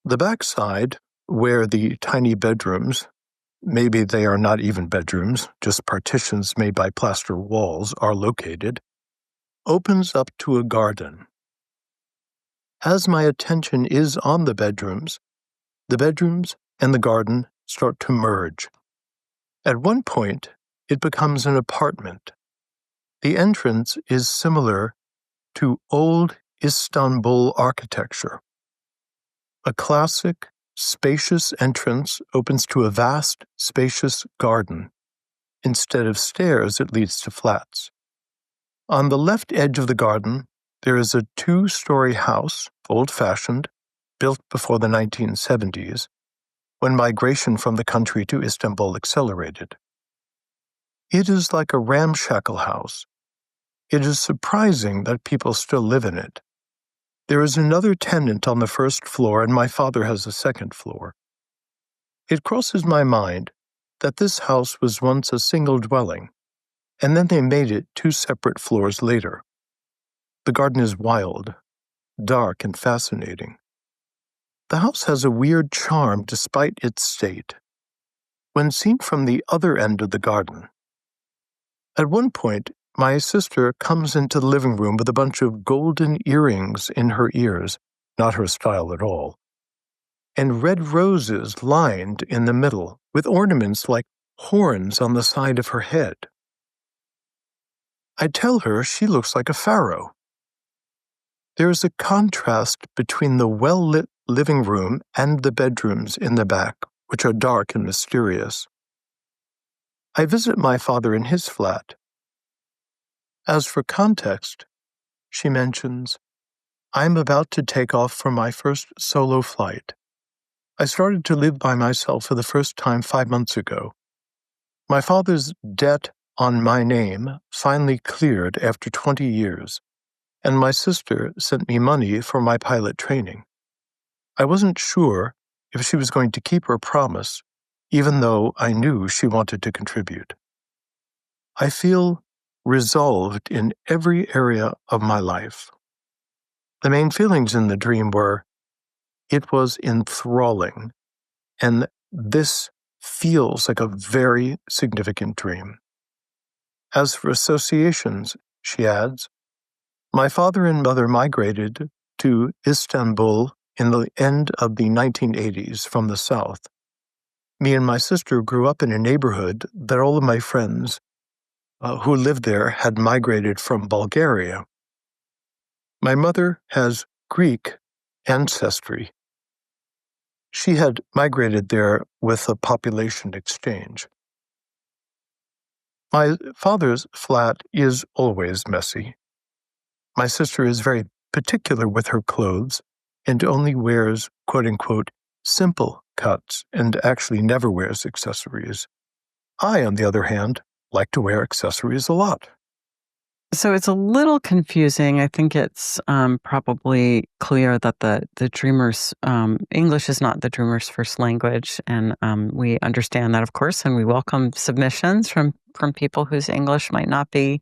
E: the backside, where the tiny bedrooms, maybe they are not even bedrooms, just partitions made by plaster walls, are located, opens up to a garden. as my attention is on the bedrooms and the garden start to merge. At one point, it becomes an apartment. The entrance is similar to old Istanbul architecture. A classic, spacious entrance opens to a vast, spacious garden. Instead of stairs, it leads to flats. On the left edge of the garden, there is a 2-story house, old-fashioned, built before the 1970s, when migration from the country to Istanbul accelerated. It is like a ramshackle house. It is surprising that people still live in it. There is another tenant on the first floor, and my father has a second floor. It crosses my mind that this house was once a single dwelling, and then they made it 2 separate floors later. The garden is wild, dark, and fascinating. The house has a weird charm despite its state, when seen from the other end of the garden. At one point, my sister comes into the living room with a bunch of golden earrings in her ears, not her style at all, and red roses lined in the middle with ornaments like horns on the side of her head. I tell her she looks like a pharaoh. There is a contrast between the well-lit living room and the bedrooms in the back, which are dark and mysterious. I visit my father in his flat. As for context, she mentions, I'm about to take off for my first solo flight. I started to live by myself for the first time 5 months ago. My father's debt on my name finally cleared after 20 years, and my sister sent me money for my pilot training. I wasn't sure if she was going to keep her promise, even though I knew she wanted to contribute. I feel resolved in every area of my life. The main feelings in the dream were, it was enthralling, and this feels like a very significant dream. As for associations, she adds, my father and mother migrated to Istanbul in the end of the 1980s from the south. Me and my sister grew up in a neighborhood that all of my friends who lived there had migrated from Bulgaria. My mother has Greek ancestry. She had migrated there with a population exchange. My father's flat is always messy. My sister is very particular with her clothes and only wears, quote-unquote, simple cuts and actually never wears accessories. I, on the other hand, like to wear accessories a lot.
F: So it's a little confusing. I think it's probably clear that the dreamer's English is not the dreamer's first language, and we understand that, of course, and we welcome submissions from people whose English might not be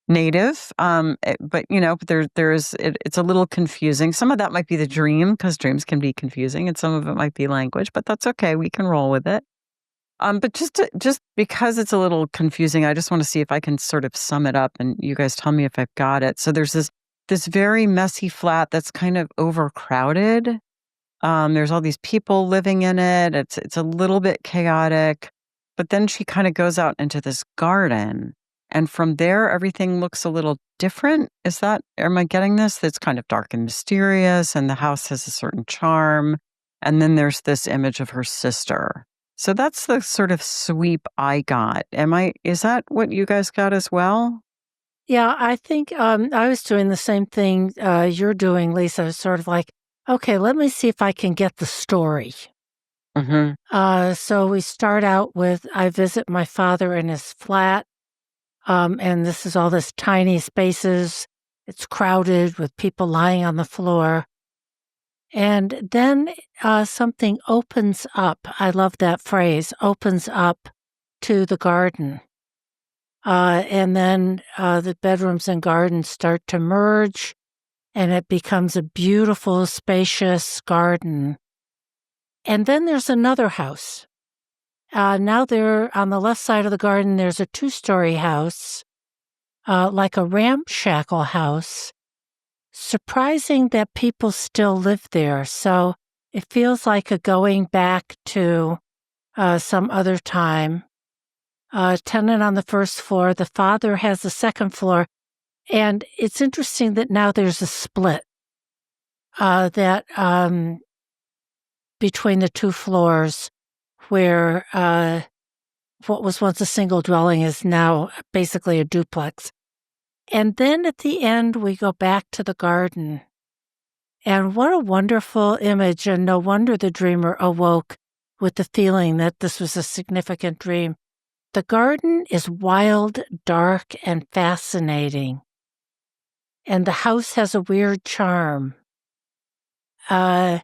F: native. But it's a little confusing. Some of that might be the dream, because dreams can be confusing, and some of it might be language. But that's okay. We can roll with it. But just because it's a little confusing, I just want to see if I can sort of sum it up, and you guys tell me if I've got it. So there's this very messy flat that's kind of overcrowded. There's all these people living in it. It's a little bit chaotic, but then she kind of goes out into this garden, and from there everything looks a little different. Am I getting this? It's kind of dark and mysterious, and the house has a certain charm. And then there's this image of her sister. So that's the sort of sweep I got. Is that what you guys got as well?
D: Yeah, I think I was doing the same thing you're doing, Lisa. It's sort of like, okay, let me see if I can get the story.
F: Mm-hmm.
D: So we start out with, I visit my father in his flat, and this is all this tiny spaces. It's crowded with people lying on the floor. And then something opens up. I love that phrase, opens up to the garden. And then the bedrooms and gardens start to merge, and it becomes a beautiful, spacious garden. And then there's another house. Now there, on the left side of the garden, there's a 2-story house, like a ramshackle house. surprising that people still live there. So it feels like a going back to some other time. Tenant on the first floor. The father has the second floor. And it's interesting that now there's a split that between the two floors where what was once a single dwelling is now basically a duplex. And then at the end, we go back to the garden. And what a wonderful image. And no wonder the dreamer awoke with the feeling that this was a significant dream. The garden is wild, dark, and fascinating. And the house has a weird charm. And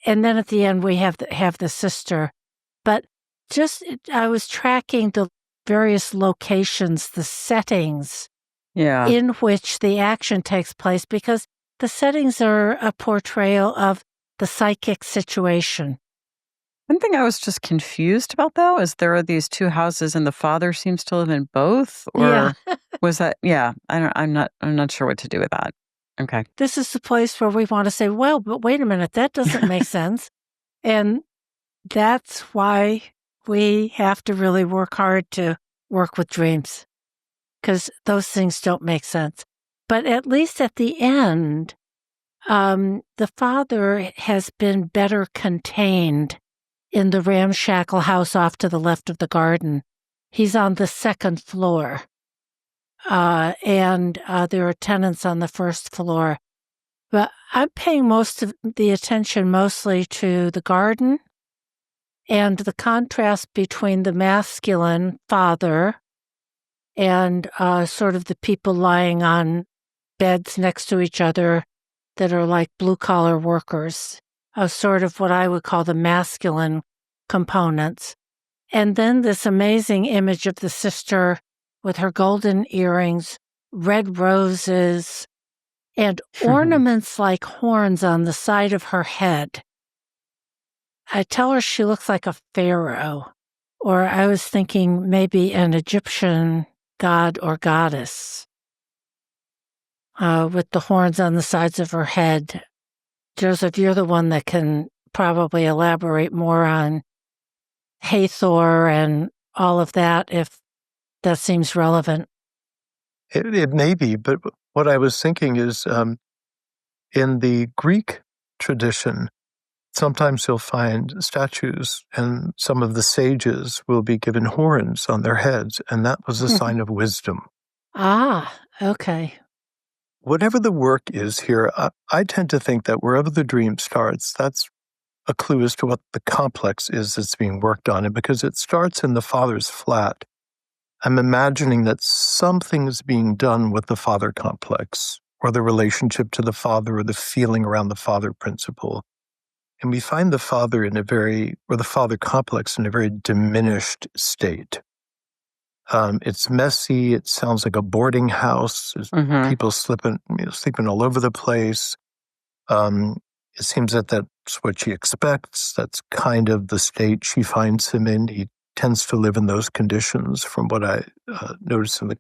D: then at the end, we have the sister. But I was tracking the various locations, the settings in which the action takes place, because the settings are a portrayal of the psychic situation.
F: One thing I was just confused about, though, is there are these two houses and the father seems to live in both? Or was that, I'm not sure what to do with that. Okay.
D: This is the place where we want to say, well, but wait a minute, that doesn't make sense. And that's why we have to really work hard to work with dreams, because those things don't make sense. But at least at the end, the father has been better contained in the ramshackle house off to the left of the garden. He's on the second floor, and there are tenants on the first floor. But I'm paying most of the attention mostly to the garden and the contrast between the masculine father and sort of the people lying on beds next to each other that are like blue-collar workers, sort of what I would call the masculine components. And then this amazing image of the sister with her golden earrings, red roses, and ornaments like horns on the side of her head. I tell her she looks like a pharaoh, or I was thinking maybe an Egyptian god or goddess with the horns on the sides of her head. Joseph, you're the one that can probably elaborate more on Hathor and all of that, if that seems relevant.
E: It may be, but what I was thinking is in the Greek tradition, sometimes you'll find statues and some of the sages will be given horns on their heads, and that was a sign of wisdom.
D: Ah, okay.
E: Whatever the work is here, I tend to think that wherever the dream starts, that's a clue as to what the complex is that's being worked on. And because it starts in the father's flat, I'm imagining that something's being done with the father complex, or the relationship to the father, or the feeling around the father principle. And we find the father the father complex in a very diminished state. It's messy. It sounds like a boarding house. There's people sleeping all over the place. It seems that that's what she expects. That's kind of the state she finds him in. He tends to live in those conditions from what I noticed in the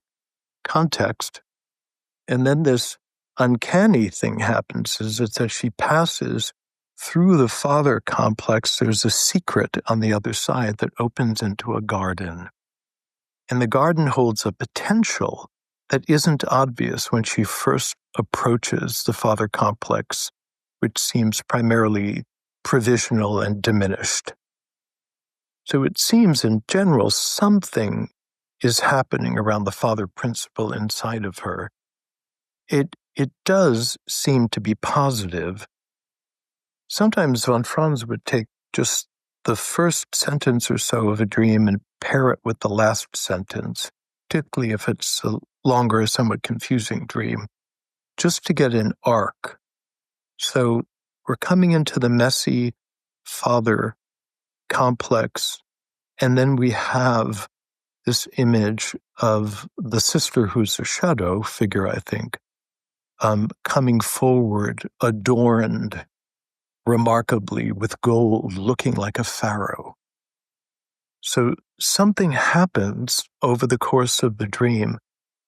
E: context. And then this uncanny thing happens, is it's as she passes through the father complex, there's a secret on the other side that opens into a garden. And the garden holds a potential that isn't obvious when she first approaches the father complex, which seems primarily provisional and diminished. So it seems in general something is happening around the father principle inside of her. It does seem to be positive. Sometimes von Franz would take just the first sentence or so of a dream and pair it with the last sentence, particularly if it's a longer, somewhat confusing dream, just to get an arc. So we're coming into the messy father complex, and then we have this image of the sister, who's a shadow figure, I think, coming forward, adorned remarkably with gold, looking like a pharaoh. So something happens over the course of the dream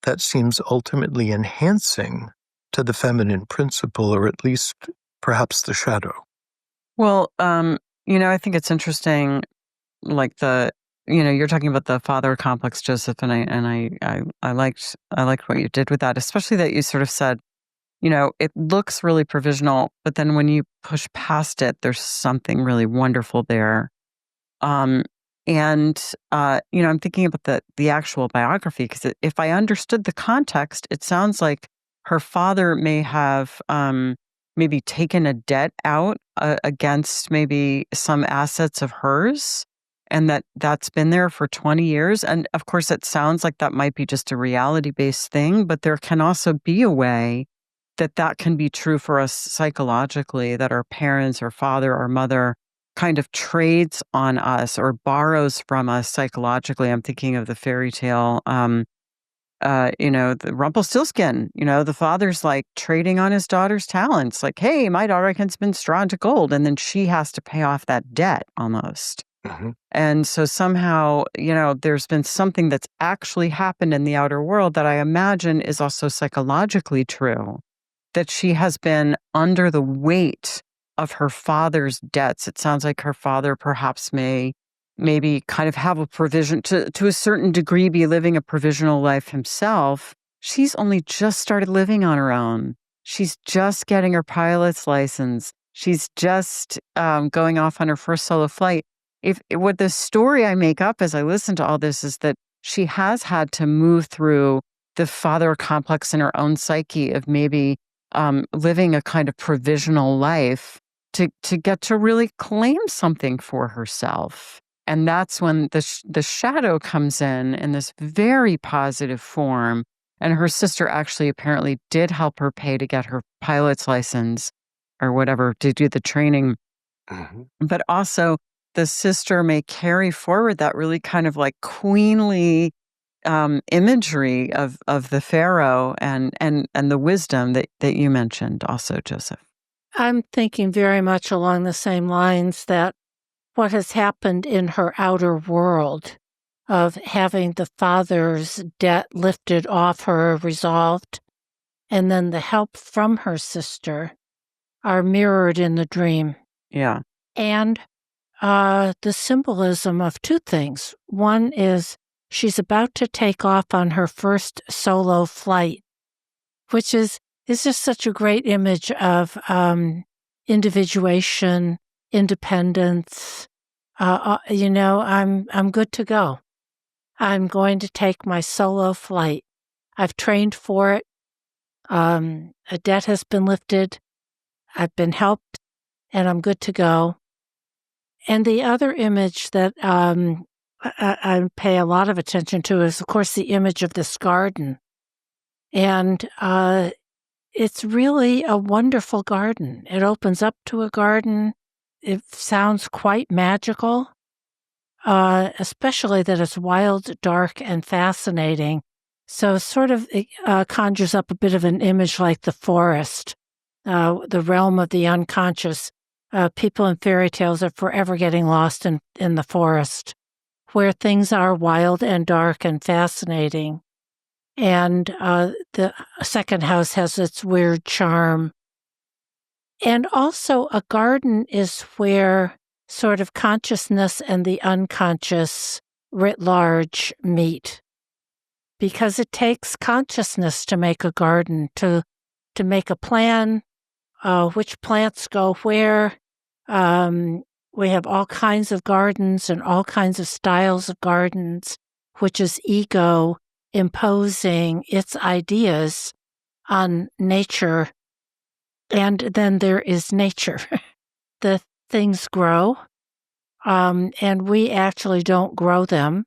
E: that seems ultimately enhancing to the feminine principle, or at least perhaps the shadow?
F: Well, I think it's interesting, like you're talking about the father complex, Joseph, and I liked what you did with that, especially that you sort of said, it looks really provisional, but then when you push past it, there's something really wonderful there. I'm thinking about the actual biography, because if I understood the context, it sounds like her father may have maybe taken a debt out against maybe some assets of hers, and that's been there for 20 years. And of course, it sounds like that might be just a reality-based thing, but there can also be a way that can be true for us psychologically, that our parents or father or mother kind of trades on us or borrows from us psychologically. I'm thinking of the fairy tale, the Rumpelstiltskin. The father's like trading on his daughter's talents, like, hey, my daughter can spin straw into gold. And then she has to pay off that debt almost.
E: Mm-hmm.
F: And so somehow, there's been something that's actually happened in the outer world that I imagine is also psychologically true, that she has been under the weight of her father's debts. It sounds like her father perhaps maybe kind of have a provision to a certain degree, be living a provisional life himself. She's only just started living on her own. She's just getting her pilot's license. She's just going off on her first solo flight. What the story I make up as I listen to all this is that she has had to move through the father complex in her own psyche of maybe living a kind of provisional life to get to really claim something for herself. And that's when the shadow comes in this very positive form. And her sister actually apparently did help her pay to get her pilot's license or whatever, to do the training.
E: Mm-hmm.
F: But also the sister may carry forward that really kind of like queenly imagery of the pharaoh and the wisdom that you mentioned also, Joseph.
D: I'm thinking very much along the same lines, that what has happened in her outer world of having the father's debt lifted off her, resolved, and then the help from her sister are mirrored in the dream.
F: Yeah.
D: And the symbolism of two things. One is she's about to take off on her first solo flight, which is just such a great image of individuation, independence. I'm good to go. I'm going to take my solo flight. I've trained for it. A debt has been lifted. I've been helped, and I'm good to go. And the other image that I pay a lot of attention to is, of course, the image of this garden. And it's really a wonderful garden. It opens up to a garden. It sounds quite magical, especially that it's wild, dark, and fascinating. So it conjures up a bit of an image like the forest, the realm of the unconscious. People in fairy tales are forever getting lost in the forest, where things are wild and dark and fascinating. And the second house has its weird charm. And also a garden is where sort of consciousness and the unconscious writ large meet. Because it takes consciousness to make a garden, to make a plan, which plants go where. We have all kinds of gardens and all kinds of styles of gardens, which is ego imposing its ideas on nature. And then there is nature. The things grow, and we actually don't grow them.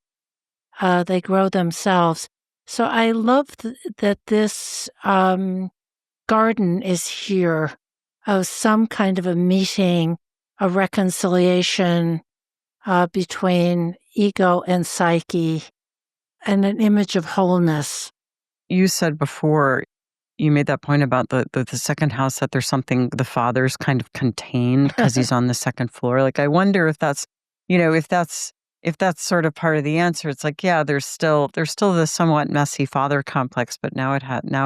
D: They grow themselves. So I love that this garden is here of some kind of a meeting, a reconciliation between ego and psyche, and an image of wholeness.
F: You said before, you made that point about the second house, that there's something the father's kind of contained because he's on the second floor. Like, I wonder if that's if that's sort of part of the answer, it's like, yeah, there's still the somewhat messy father complex, but now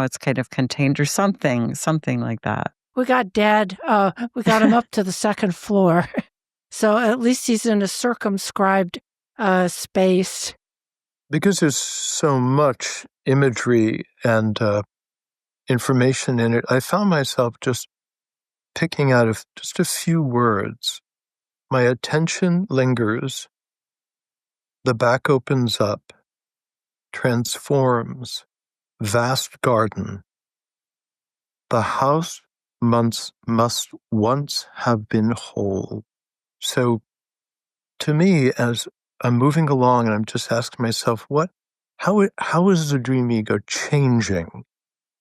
F: it's kind of contained or something like that.
D: We got Dad. We got him up to the second floor, so at least he's in a circumscribed space.
E: Because there's so much imagery and information in it, I found myself just picking out of just a few words. My attention lingers. The back opens up, transforms, vast garden. The house must once have been whole. So to me, as I'm moving along and I'm just asking myself, how is the dream ego changing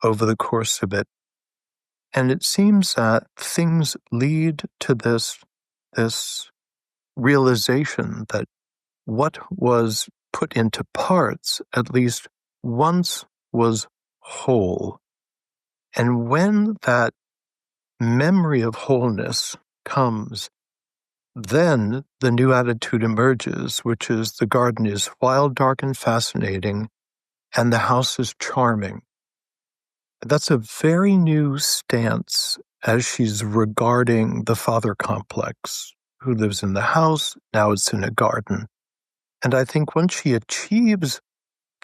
E: over the course of it? And it seems that things lead to this realization that what was put into parts, at least once, was whole. And when that memory of wholeness comes, then the new attitude emerges, which is the garden is wild, dark, and fascinating, and the house is charming. That's a very new stance as she's regarding the father complex, who lives in the house, now it's in a garden. And I think once she achieves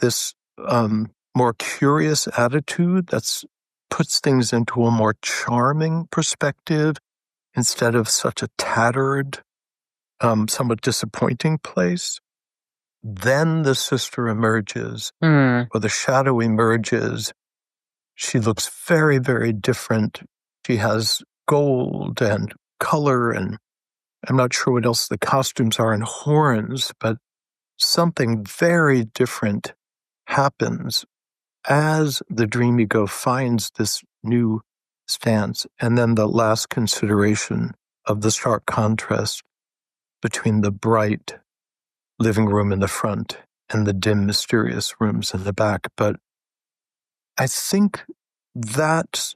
E: this more curious attitude that puts things into a more charming perspective instead of such a tattered, somewhat disappointing place, then the sister emerges, or the shadow emerges. She looks very, very different. She has gold and color, and I'm not sure what else the costumes are, and horns, but something very different happens as the dream ego finds this new stance. And then the last consideration of the stark contrast between the bright living room in the front and the dim, mysterious rooms in the back. But I think that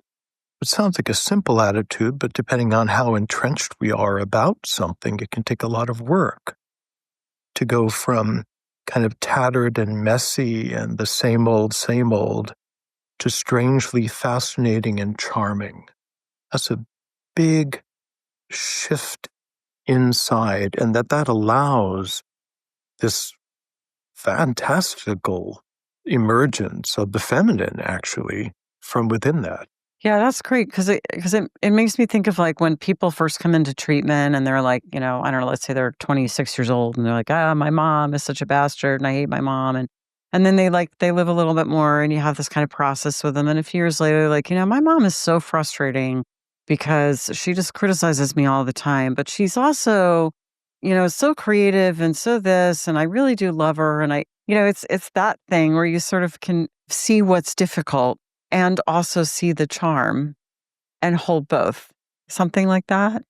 E: it sounds like a simple attitude, but depending on how entrenched we are about something, it can take a lot of work to go from kind of tattered and messy and the same old to strangely fascinating and charming. That's a big shift inside, and that allows this fantastical emergence of the feminine, actually, from within that.
F: Yeah, that's great because it makes me think of like when people first come into treatment and they're like, I don't know, let's say they're 26 years old and they're like, my mom is such a bastard and I hate my mom. And then they live a little bit more and you have this kind of process with them. And a few years later, like, my mom is so frustrating because she just criticizes me all the time. But she's also, so creative and so this, and I really do love her. And it's that thing where you sort of can see what's difficult and also see the charm and hold both. Something like that?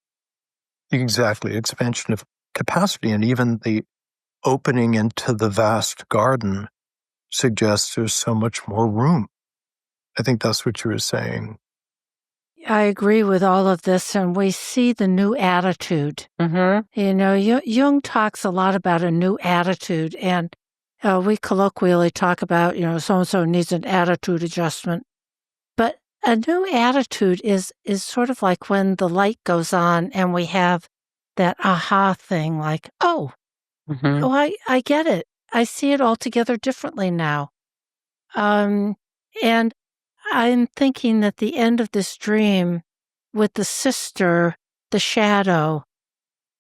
E: Exactly. Expansion of capacity, and even the opening into the vast garden suggests there's so much more room. I think that's what you were saying.
D: I agree with all of this, and we see the new attitude. Jung talks a lot about a new attitude, and we colloquially talk about, so-and-so needs an attitude adjustment. But a new attitude is sort of like when the light goes on and we have that aha thing, like, I get it. I see it altogether differently now. And I'm thinking that the end of this dream with the sister, the shadow,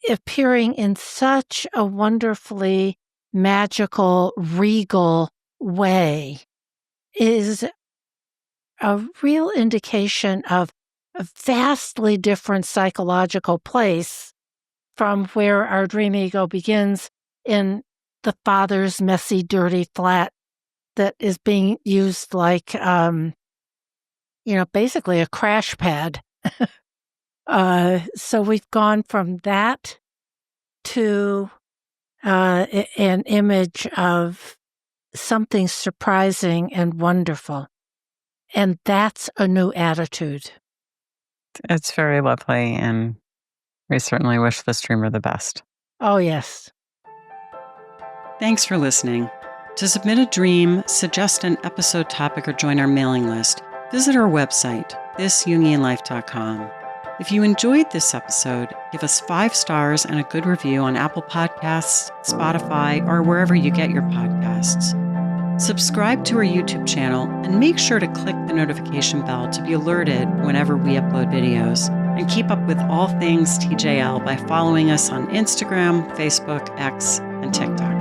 D: appearing in such a wonderfully magical, regal way is a real indication of a vastly different psychological place from where our dream ego begins in the father's messy, dirty flat that is being used like, basically a crash pad. So we've gone from that to an image of something surprising and wonderful. And that's a new attitude.
F: It's very lovely, and we certainly wish the streamer the best.
D: Oh, yes.
F: Thanks for listening. To submit a dream, suggest an episode topic, or join our mailing list, visit our website, thisjungianlife.com. If you enjoyed this episode, give us 5 stars and a good review on Apple Podcasts, Spotify, or wherever you get your podcasts. Subscribe to our YouTube channel and make sure to click the notification bell to be alerted whenever we upload videos. And keep up with all things TJL by following us on Instagram, Facebook, X, and TikTok.